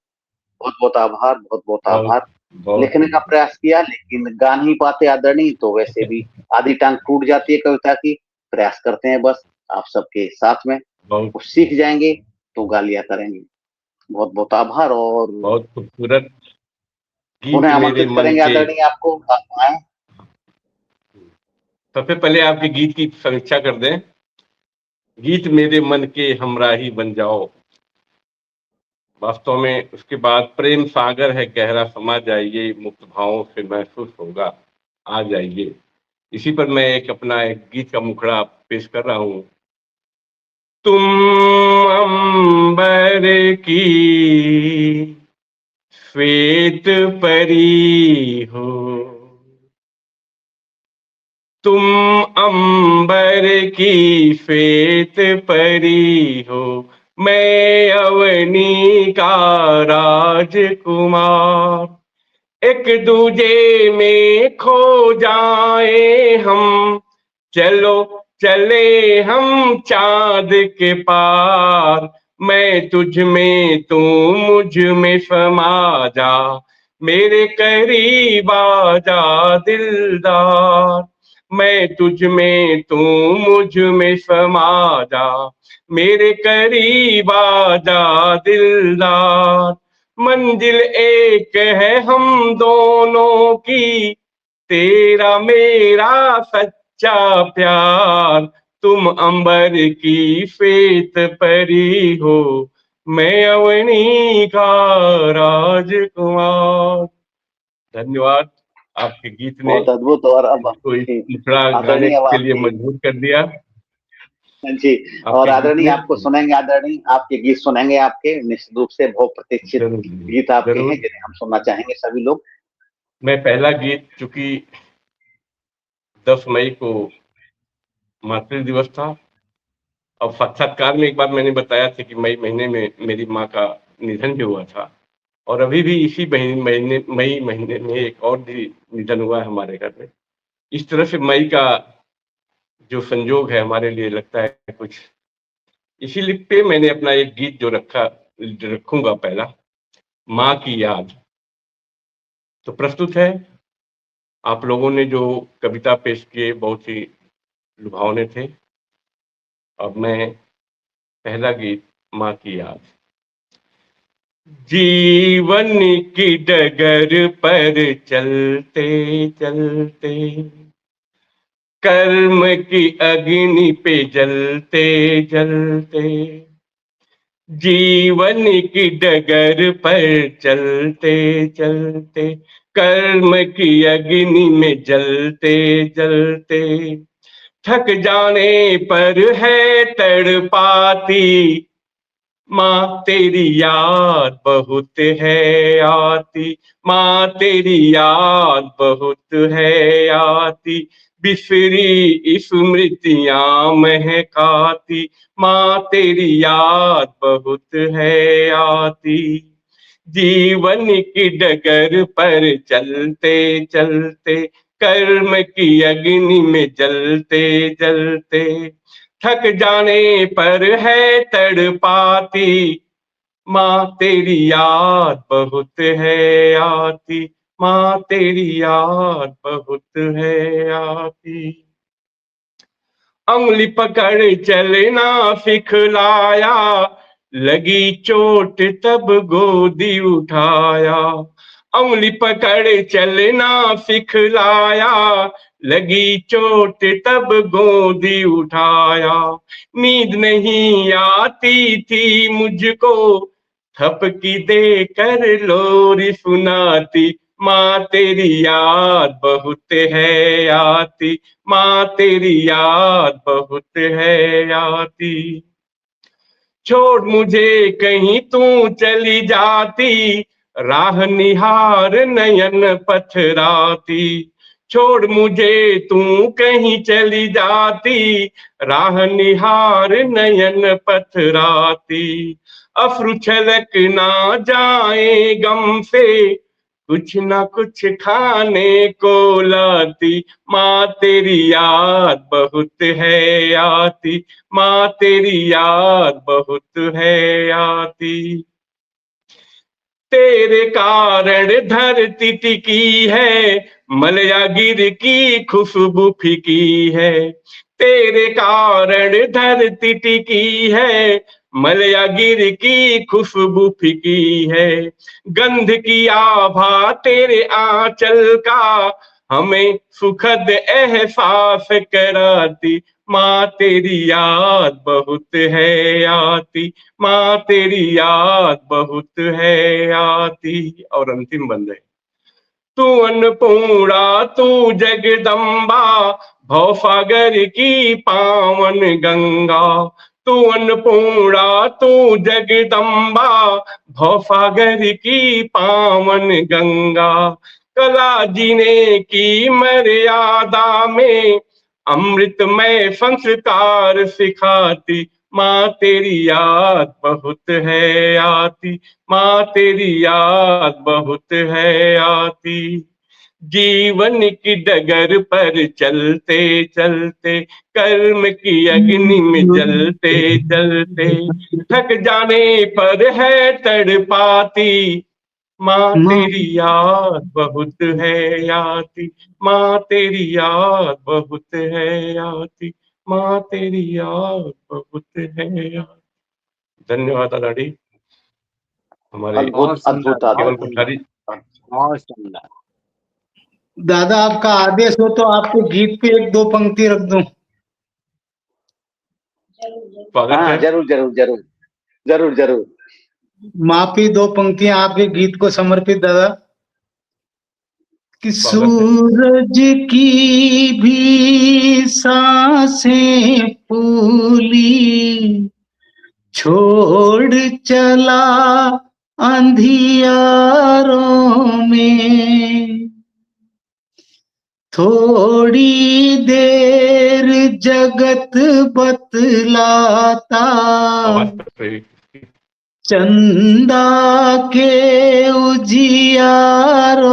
बहुत बहुत आभार, बहुत बहुत आभार। लिखने का प्रयास किया लेकिन गा नहीं पाते आदरणीय, तो वैसे भी आधी टांग टूट जाती है कविता की। प्रयास करते हैं बस आप सबके साथ में, वो सीख जाएंगे तो गा लिया करेंगे। बहुत बहुत आभार और बहुत खूबसूरत गीत पुनः मेरे आमंत्रित मन करेंगे के। आदरणीय आपको, आप आए। सबसे पहले आपके गीत की समीक्षा कर दें। गीत मेरे मन के हमराही बन जाओ, वास्तव में उसके बाद प्रेम सागर है गहरा समा जाइए, मुक्त भावों से महसूस होगा आ जाइए। इसी पर मैं अपना एक गीत का मुखड़ा पेश कर रहा हूँ। तुम अंबर की श्वेत परी हो, तुम अंबर की श्वेत परी हो, मैं अवनी का राजकुमार। एक दूजे में खो जाए हम, चलो चले हम चांद के पार। मैं तुझ में तू मुझ में समा जा, मेरे करीब आ जा दिलदार। मैं तुझ में तू मुझ में समा जा, मेरे करीब आ जा दिलदार। मंजिल एक है हम दोनों की, तेरा मेरा सच्चा प्यार। तुम अंबर की श्वेत परी हो, मैं अवनी का राजकुमार। धन्यवाद। आपके गीत ने बहुत अद्भुत। और अब मुझको इस मुखड़ा गाने आदरणीय अब के लिए आपके मजबूर कर दिया। जी, और आपके गीत आदरणीय ने आपको सुनेंगे, आदरणीय आपके गीत सुनेंगे, आपके निश्चित रूप से बहुत प्रतीक्षित जरूर गीत आपके जरूर। हैं जिन्हें हम सुनना चाहेंगे सभी लोग। मैं पहला गीत, चूंकि 10 मई को मातृ दिवस था, और साक्षात्कार में एक बार मैंने बताया था कि मई महीने में मेरी माँ का निधन भी हुआ था, और अभी भी इसी मई महीने में एक और भी निधन हुआ है हमारे घर में। इस तरह से मई का जो संजोग है हमारे लिए लगता है कुछ, इसीलिए पे मैंने अपना एक गीत जो रखूंगा पहला, माँ की याद। तो प्रस्तुत है, आप लोगों ने जो कविता पेश किए बहुत ही लुभावने थे। अब मैं पहला गीत, माँ की याद। जीवन की डगर पर चलते चलते, कर्म की अग्नि पे जलते जलते, जीवन की डगर पर चलते चलते, कर्म की अग्नि में जलते जलते, थक जाने पर है तड़पाती, माँ तेरी याद बहुत है आती। माँ तेरी याद बहुत है आती, बिसरी स्मृतियाँ महकाती। माँ तेरी याद बहुत है आती, जीवन की डगर पर चलते चलते, कर्म की अग्नि में जलते जलते, थक जाने पर है तड़पाती, माँ तेरी याद बहुत है आती, माँ तेरी याद बहुत है आती। उंगली पकड़ चलना सिखलाया, लगी चोट तब गोदी उठाया। उंगली पकड़ चलना सिखलाया, लगी चोट तब गोदी उठाया। नींद नहीं आती थी मुझको, थपकी दे कर लोरी सुनाती, माँ तेरी याद बहुत है आती, माँ तेरी याद बहुत है आती। छोड़ मुझे कहीं तू चली जाती, राह निहार नयन पथराती। छोड़ मुझे तू कहीं चली जाती, राह निहार नयन पथराती। अश्रु छलक ना जाए गम से, कुछ ना कुछ खाने को लाती, माँ तेरी याद बहुत है आती, माँ तेरी याद बहुत है आती। तेरे कारण धरती टिकी है, मलया गिर की खुशबू फीकी है। तेरे कारण धरती टिकी है, मलया गिर की खुशबू फीकी है। गंध की आभा तेरे आंचल का, हमें सुखद एहसास कराती, माँ तेरी याद बहुत है आती, माँ तेरी याद बहुत है आती। और अंतिम बंद है। तू अन्नपूर्णा तू जगदम्बा, भवसागर की पावन गंगा। तू अन्नपूर्णा तू जगदम्बा, भवसागर की पावन गंगा। कला जीने की मर्यादा में, अमृतमय संस्कार सिखाती, माँ तेरी याद बहुत है आती, माँ तेरी याद बहुत है आती। जीवन की डगर पर चलते चलते, कर्म की अग्नि में जलते जलते, थक जाने पर है तड़पाती, माँ तेरी याद बहुत है आती, माँ तेरी याद बहुत है आती, माँ तेरी याद बहुत है आती। धन्यवाद दादी। हमारे अद्भुत अद्भुत केवल अद्भुत। कोठारी। बहुत सुंदर। दादा आपका आदेश हो तो आपको गीत पे एक दो पंक्ति रख दूं। स्वागत हाँ है। जरूर जरूर जरूर जरूर जरूर। माफी दो पंक्तियां आपके गीत को समर्पित दादा। कि स्वागत है। सूरज की भी सांसें फूली, छोड़ चला अंधियारों में। थोड़ी देर जगत बतलाता, आवाज कट रही। चंदा के उजियारों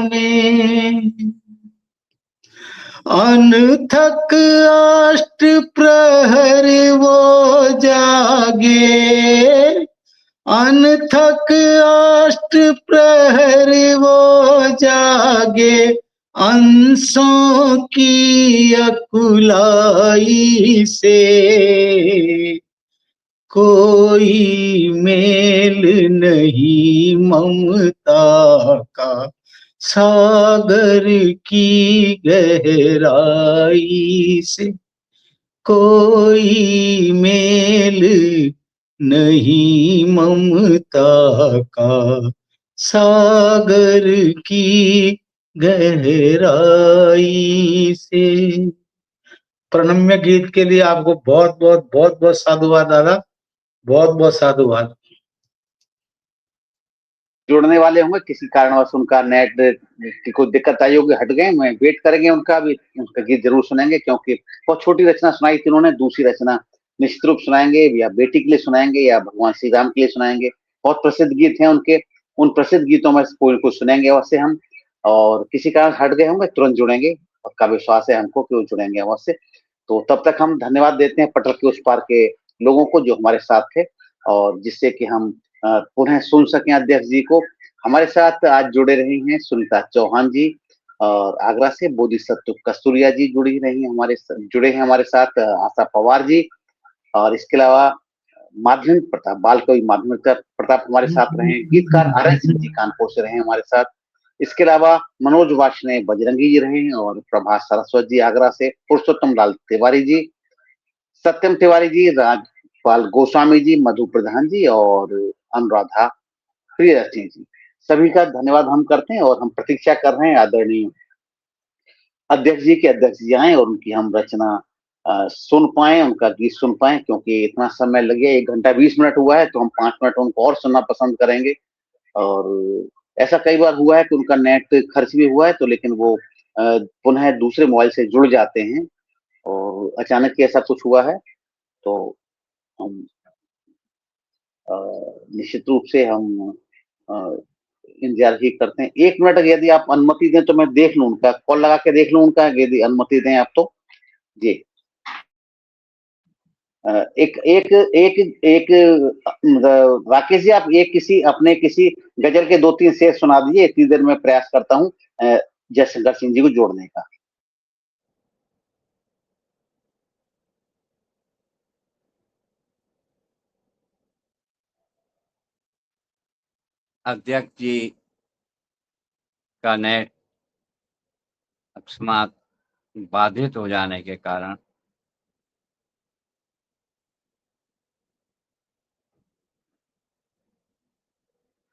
में। अनथक अष्ट प्रहर वो जागे, अनथक अष्ट प्रहर वो जागे, अंशों की अकुलाई से कोई मेल नहीं ममता का, सागर की गहराई से कोई मेल नहीं ममता का, सागर की गहराई से। प्रणम्य गीत के लिए आपको बहुत बहुत साधुवाद दादा, बहुत बहुत साधुवाद। जुड़ने वाले होंगे, किसी कारणवश उनका नेट की कोई दिक्कत आई होगी, हट गए, मैं वेट करेंगे उनका भी, उनका गीत जरूर सुनेंगे, क्योंकि बहुत छोटी रचना सुनाई थी उन्होंने। दूसरी रचना निश्चित रूप सुनाएंगे, या बेटी के लिए सुनाएंगे या भगवान श्री राम के लिए सुनाएंगे। बहुत प्रसिद्ध गीत हैं उनके, उन प्रसिद्ध गीतों में से कोई कुछ सुनेंगे अवश्य हम, और किसी कारण हट गए होंगे तुरंत जुड़ेंगे, पक्का विश्वास है हमको कि वो जुड़ेंगे अवश्य। तो तब तक हम धन्यवाद देते हैं पटल के उस पार के लोगों को जो हमारे साथ थे, और जिससे कि हम पुनः सुन सकें अध्यक्ष जी को। हमारे साथ आज जुड़े रही हैं सुनीता चौहान जी, और आगरा से बोधिसत्व कस्तूरिया जी जुड़े हैं हमारे साथ, आशा पवार जी, और इसके अलावा माध्यमिक प्रताप, बाल कवि माध्यमिक प्रताप हमारे साथ रहे हैं, गीतकार आर्यन सिंह जी कानपुर से रहे हैं हमारे साथ। इसके अलावा मनोज वार्ष्णेय बजरंगी जी रहे हैं, और प्रभात सरस्वत जी आगरा से, पुरुषोत्तम लाल तिवारी जी, सत्यम तिवारी जी, राजपाल गोस्वामी जी, मधु प्रधान जी और अनुराधा प्रियदर्शनी जी, सभी का धन्यवाद हम करते हैं। और हम प्रतीक्षा कर रहे हैं आदरणीय अध्यक्ष जी के अध्यक्ष जी आए और उनकी हम रचना सुन पाए, उनका गीत सुन पाए, क्योंकि इतना समय लगे, 1 घंटा 20 मिनट हुआ है, तो हम 5 मिनट उनको और सुनना पसंद करेंगे। और ऐसा कई बार हुआ है कि उनका नेट खर्च भी हुआ है, तो लेकिन वो पुनः दूसरे मोबाइल से जुड़ जाते हैं, और अचानक ही ऐसा कुछ हुआ है, तो हम निश्चित रूप से हम इंतजार ही करते हैं। 1 मिनट यदि आप अनुमति दें तो मैं देख लूं उनका, कॉल लगा के देख लूं उनका, यदि अनुमति दें आप तो। जी, एक एक एक एक राकेश जी, आप एक किसी गजल के 2-3 शेर सुना दीजिए, इतनी देर में प्रयास करता हूँ जयशंकर सिंह जी को जोड़ने का। अध्यक्ष जी का नेट अकस्मात बाधित हो जाने के कारण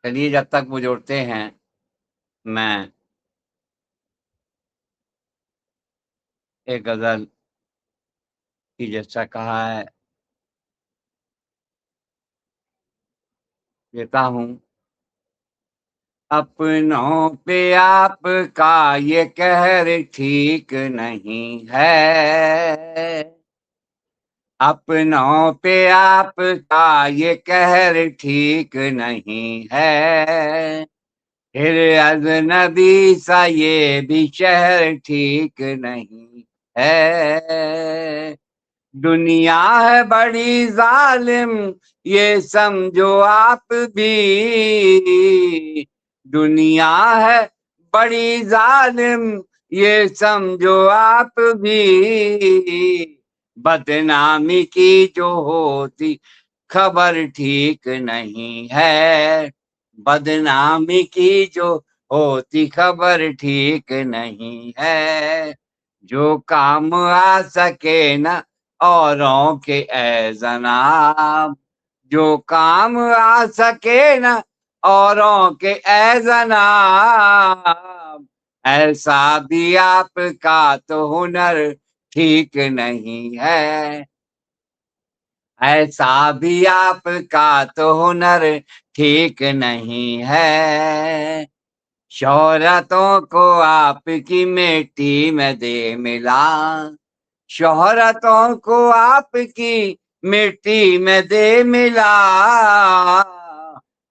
चलिए, जब तक वो जोड़ते हैं मैं एक गजल की, जैसा कहा है, देता हूँ। अपनों पे आपका ये कहर ठीक नहीं है, अपनों पे आपका ये कहर ठीक नहीं है, फिर अजनबी सा ये भी शहर ठीक नहीं है। दुनिया है बड़ी जालिम ये समझो आप भी, दुनिया है बड़ी जालिम ये समझो आप भी, बदनामी की जो होती खबर ठीक नहीं है, बदनामी की जो होती खबर ठीक नहीं है। जो काम आ सके न औरों के ए जनाब, जो काम आ सके न औरों के ए जनाब, ऐसा भी आपका तो हुनर ठीक नहीं है, ऐसा भी आपका तो हुनर ठीक नहीं है। शोहरतों को आपकी मिट्टी में दे मिला, शोहरतों को आपकी मिट्टी में दे मिला,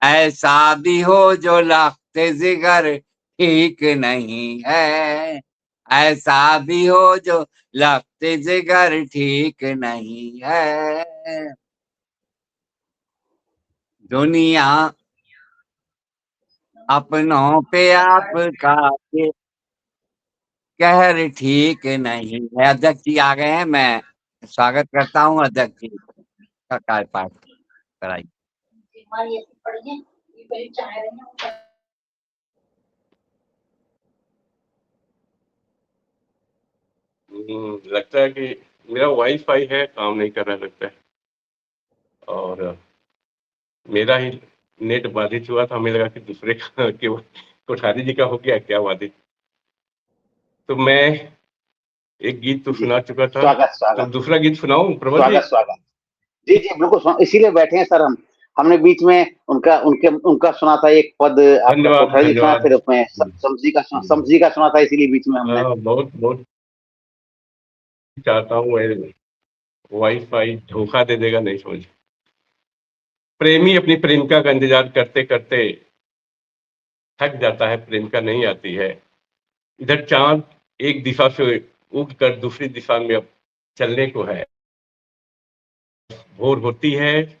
ऐसा भी हो जो लख्त जिगर ठीक नहीं है, ऐसा भी हो जो लख्त जिगर ठीक नहीं है। दुनिया अपनों पे आपका ये कहर ठीक नहीं है। अध्यक्ष जी आ गए हैं, मैं स्वागत करता हूँ अध्यक्ष जी का कार्यपाठ कराइए। लगता है कि मेरा वाईफाई है, काम नहीं कर रहा लगता है, और मेरा ही नेट बाधित हुआ था। हमें लगा कि दूसरे का कि कोठारी जी का हो गया क्या बाधित। तो मैं एक गीत तो सुना चुका था, स्वागत तो स्वागत दूसरा गीत सुनाऊं प्रबल जी? स्वागत स्वागत जी जी, बिल्कुल, इसीलिए बैठे हैं सर हम। हमने बीच में उनका सुना था एक पद, आपका धन्यवाद कोठारी सुना, धन्यवाद। फिर उसमें समझी का सुना था, इसीलिए बीच में हमने। हाँ, बहुत बहुत चाहता हूँ, वाईफाई धोखा दे देगा नहीं समझ। प्रेमी अपनी प्रेमिका का इंतजार करते करते थक जाता है, प्रेमिका नहीं आती है। इधर चाँद एक दिशा से उग कर दूसरी दिशा में अब चलने को है। भोर होती है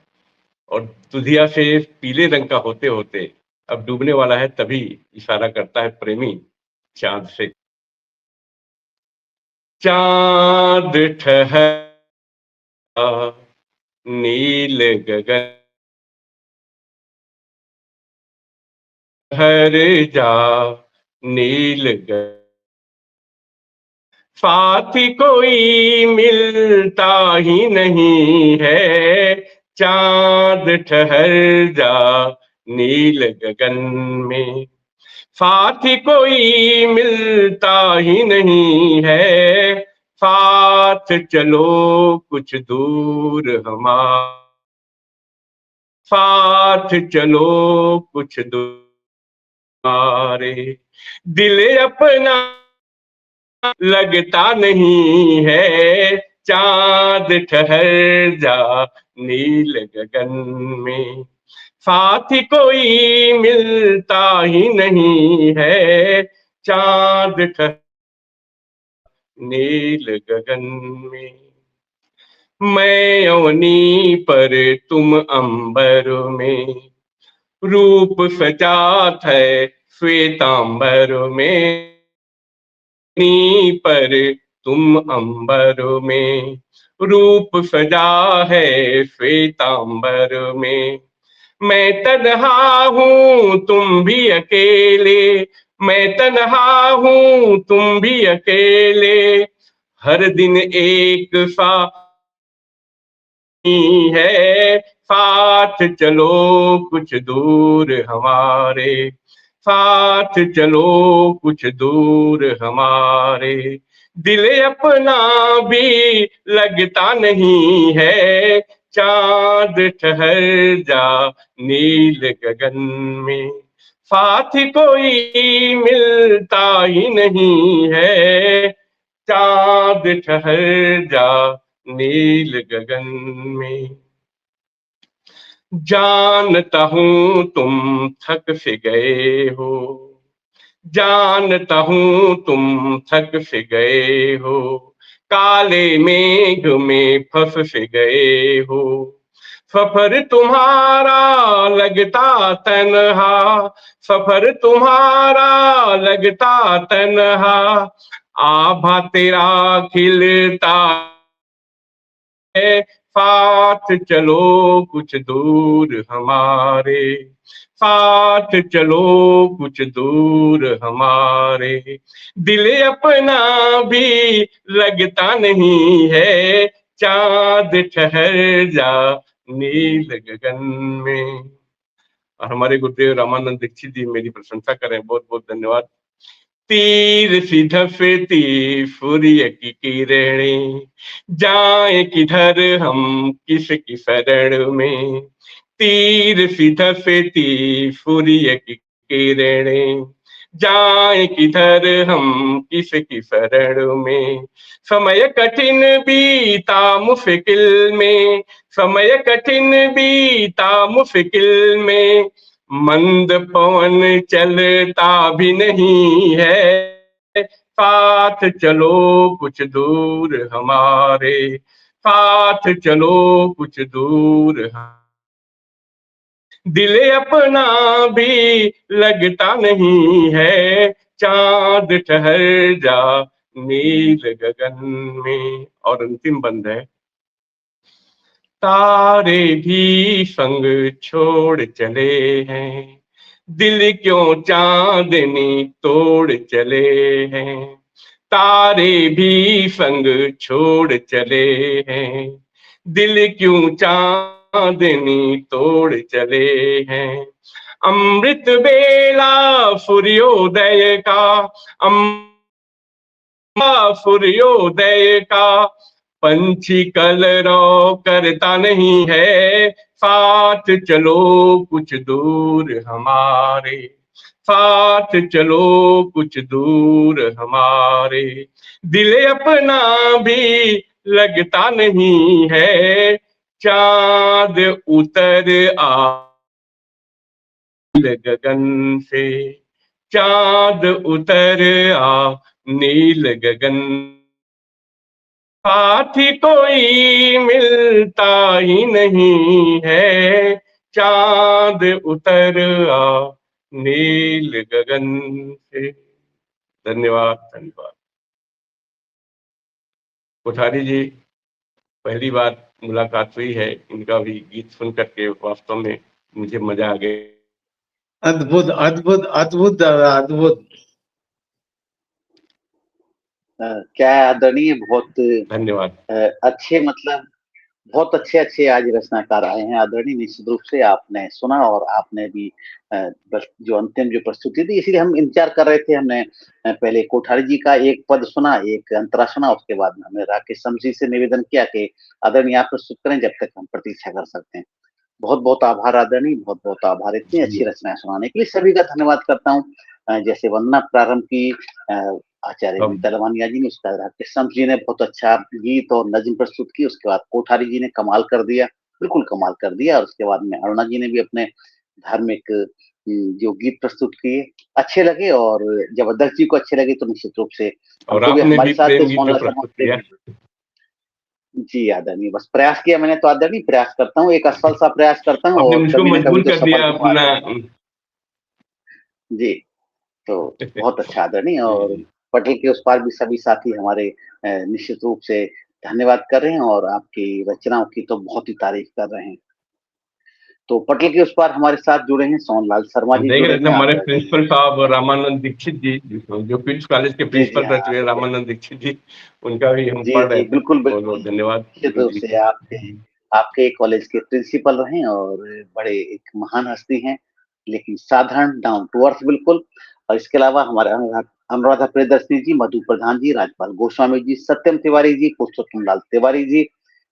और दुधिया से पीले रंग का होते-होते अब डूबने वाला है, तभी इशारा करता है प्रेमी चाँद से। चाँद ठहरा नील गगन ठहर जा नील गगन साथी कोई मिलता ही नहीं है, चाँद ठहर जा नील गगन में। साथी कोई मिलता ही नहीं है, साथ चलो कुछ दूर साथ चलो कुछ दूर हमारे। दिल अपना लगता नहीं है, चाँद ठहर जा नील गगन में। साथी कोई मिलता ही नहीं है, चाँद ठहर नील गगन में। मैं अवनी पर तुम अंबर में, रूप सजात है श्वेतांबर में। नी पर तुम अंबर में, रूप सजा है श्वेतांबर में। मैं तन्हा हूँ तुम भी अकेले, मैं तन्हा हूँ तुम भी अकेले। हर दिन एक सा है, साथ चलो कुछ दूर हमारे। साथ चलो कुछ दूर हमारे। दिल अपना भी लगता नहीं है, चाँद ठहर जा नील गगन में। साथ कोई मिलता ही नहीं है, चाँद ठहर जा नील गगन में। जानता हूँ तुम थक से गए हो, जानता हूँ तुम थक से गए हो। काले मेघ में फंस से गए हो। सफर तुम्हारा लगता तन्हा, सफर तुम्हारा लगता तन्हा। आभा तेरा खिलता है, साथ चलो कुछ दूर हमारे। साथ चलो कुछ दूर हमारे। दिल अपना भी लगता नहीं है, चाँद ठहर जा नील गगन में। और हमारे गुरुदेव रामानंद दीक्षित जी मेरी प्रशंसा करें, बहुत बहुत धन्यवाद। तीर सी धफती सूर्य की किरणें, जाए किधर हम किसकी शरण में। तीर सी धफती सूर्य की किरणें, जाए किधर हम किसकी शरण में। समय कठिन बीता मुश्किल में, समय कठिन बीता मुश्किल में। मंद पवन चलता भी नहीं है, साथ चलो कुछ दूर हमारे। साथ चलो कुछ दूर दिल अपना भी लगता नहीं है, चाँद ठहर जा नील गगन में। और अंतिम बंद है। तारे भी संग छोड़ चले हैं, दिल क्यों चांदनी तोड़ चले हैं। तारे भी संग छोड़ चले हैं, दिल क्यों चांदनी तोड़ चले हैं। अमृत बेला सूर्योदय का, सूर्योदय का पंछी कलरव करता नहीं है, साथ चलो कुछ दूर हमारे। साथ चलो कुछ दूर हमारे। दिल अपना भी लगता नहीं है, चाँद उतर आ गगन से। चांद उतर आ नील गगन, साथी कोई मिलता ही नहीं है, चांद उतर आ नील गगन से। धन्यवाद धन्यवाद। कोठारी जी, पहली बार मुलाकात हुई है, इनका भी गीत सुन करके वास्तव में मुझे मजा आ गया। अद्भुत अद्भुत अद्भुत दादा, अद्भुत। क्या आदरणीय, बहुत धन्यवाद। अच्छे, मतलब बहुत अच्छे अच्छे आज रचनाकार आए हैं आदरणीय। निश्चित रूप से आपने सुना और आपने भी जो अंतिम जो प्रस्तुति थी, इसीलिए हम इंतजार कर रहे थे। हमने पहले कोठारी जी का एक पद सुना, एक अंतरा सुना, उसके बाद हमने राकेश समसी से निवेदन किया कि आदरणीय आप प्रस्तुत करें, जब तक हम प्रतीक्षा कर सकते हैं। बहुत बहुत आभार आदरणीय, बहुत बहुत आभार इतनी अच्छी रचनाएं सुनाने के लिए। सभी का धन्यवाद करता हूँ। जैसे वंदना प्रारंभ की आचार्य नीता लवानिया जी ने, उसका राकेश समस जी ने बहुत अच्छा गीत और नज्म प्रस्तुत की। उसके बाद कोठारी जी ने कमाल कर दिया, बिल्कुल कमाल कर दिया। और उसके बाद में अरुणा जी ने भी अपने धार्मिक जो गीत प्रस्तुत किए अच्छे लगे, और जबरदस्त जी को अच्छे लगे, तो निश्चित रूप से और हमको भी आपने हमारे भी साथ प्रेम गीत सोनला जो प्रस्तुत किया। जी आदरणीय, बस प्रयास किया मैंने, तो आदरणीय प्रयास करता हूँ, एक असफल सा प्रयास करता हूँ, आपने और मुझको कभी ना कभी मजबूर तो कर सफल दिया होगा अपना। आदरणीय। जी, तो बहुत अच्छा आदरणीय। और जी, पटल के उस पार भी सभी साथी हमारे निश्चित रूप से धन्यवाद कर रहे हैं, और आपकी रचनाओं की तो बहुत ही तारीफ कर रहे हैं। तो पटल के उस पार हमारे साथ जुड़े हैं सोनलाल शर्मा हम जी, देख जुड़े रहे थे हैं हमारे आदरणीय। प्रिंसिपल साहब रामानंद दीक्षित जी, जो क्वींस कॉलेज के जी जी प्रिंसिपल रह हाँ चुके हैं, रामानंद दीक्षित जी, उनका भी हम जी पढ़ रहे जी, थे। बिल्कुल बहुत बिल्कुल, बहुत धन्यवाद निश्चित गुरु रूप जी। से आपके कॉलेज के प्रिंसिपल रहे, और बड़े एक महान हस्ती हैं, लेकिन साधारण, डाउन टू अर्थ बिल्कुल। और इसके अलावा हमारे अनुराधा प्रियदर्शनी जी, मधु प्रधान जी, राजपाल गोस्वामी जी, सत्यम तिवारी जी, पुरुषोत्तम लाल तिवारी जी,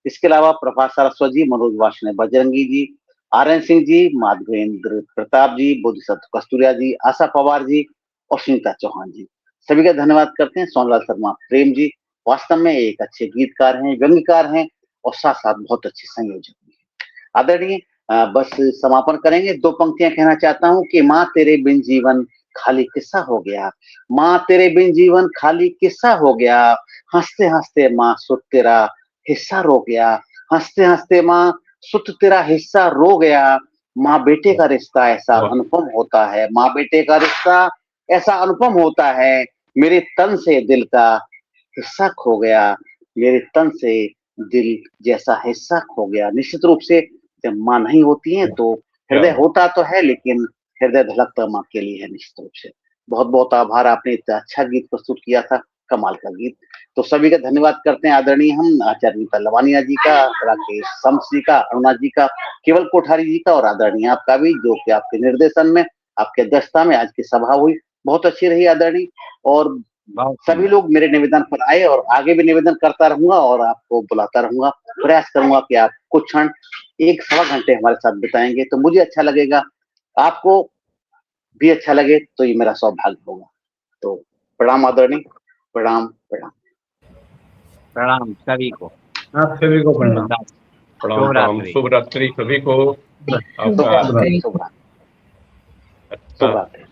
इसके अलावा प्रभा सरस्वत जी, मनोज वासने बजरंगी जी, आर.एन. सिंह जी, माधवेंद्र प्रताप जी, बोधिसत्व कस्तूरिया जी, आशा पवार जी और सुनीता चौहान जी, सभी का धन्यवाद करते हैं। सोनलाल शर्मा प्रेम जी वास्तव में एक अच्छे गीतकार हैं, व्यंग्यकार हैं, और साथ साथ बहुत अच्छे संयोजक भी हैं। आदरणीय, बस समापन करेंगे। दो पंक्तियां कहना चाहता हूँ कि माँ तेरे बिन जीवन खाली किस्सा हो गया, माँ तेरे बिन जीवन खाली किस्सा हो गया, हंसते हंसते माँ सुत तेरा हिस्सा रो गया, हंसते हंसते माँ सुत तेरा हिस्सा रो गया। माँ बेटे का रिश्ता ऐसा अनुपम होता है, माँ बेटे का रिश्ता ऐसा अनुपम होता है, मेरे तन से दिल का हिस्सा खो गया, मेरे तन से दिल जैसा हिस्सा खो गया। निश्चित रूप से जब माँ नहीं होती है तो हृदय होता तो है, लेकिन हृदय धड़कता माँ के लिए है निश्चित रूप से। बहुत बहुत आभार, आपने इतना अच्छा गीत प्रस्तुत किया था, कमाल का गीत। तो सभी का धन्यवाद करते हैं आदरणीय हम आचार्य नीता लवानिया जी का, राकेश शम्स जी का, अरुणा जी का, केवल कोठारी जी का, और आदरणीय आपका भी, जो कि आपके निर्देशन में, आपके अध्यक्षता में आज की सभा हुई, बहुत अच्छी रही आदरणीय। और सभी लोग मेरे निवेदन पर आए, और आगे भी निवेदन करता रहूंगा, और आपको बुलाता रहूंगा, प्रयास करूंगा कि आप कुछ क्षण, एक सवा घंटे हमारे साथ बिताएंगे तो मुझे अच्छा लगेगा, आपको भी अच्छा लगे तो ये मेरा सौभाग्य होगा। तो प्रणाम आदरणीय, प्रणाम प्रणाम। प्रणाम सभी को। आप सभी को प्रणाम। प्रणाम प्रणाम, शुभ शुभ रात्रि सभी को। शुभ आपका रात्रि। शुभ रात्रि। अच्छा शुभ रात्रि।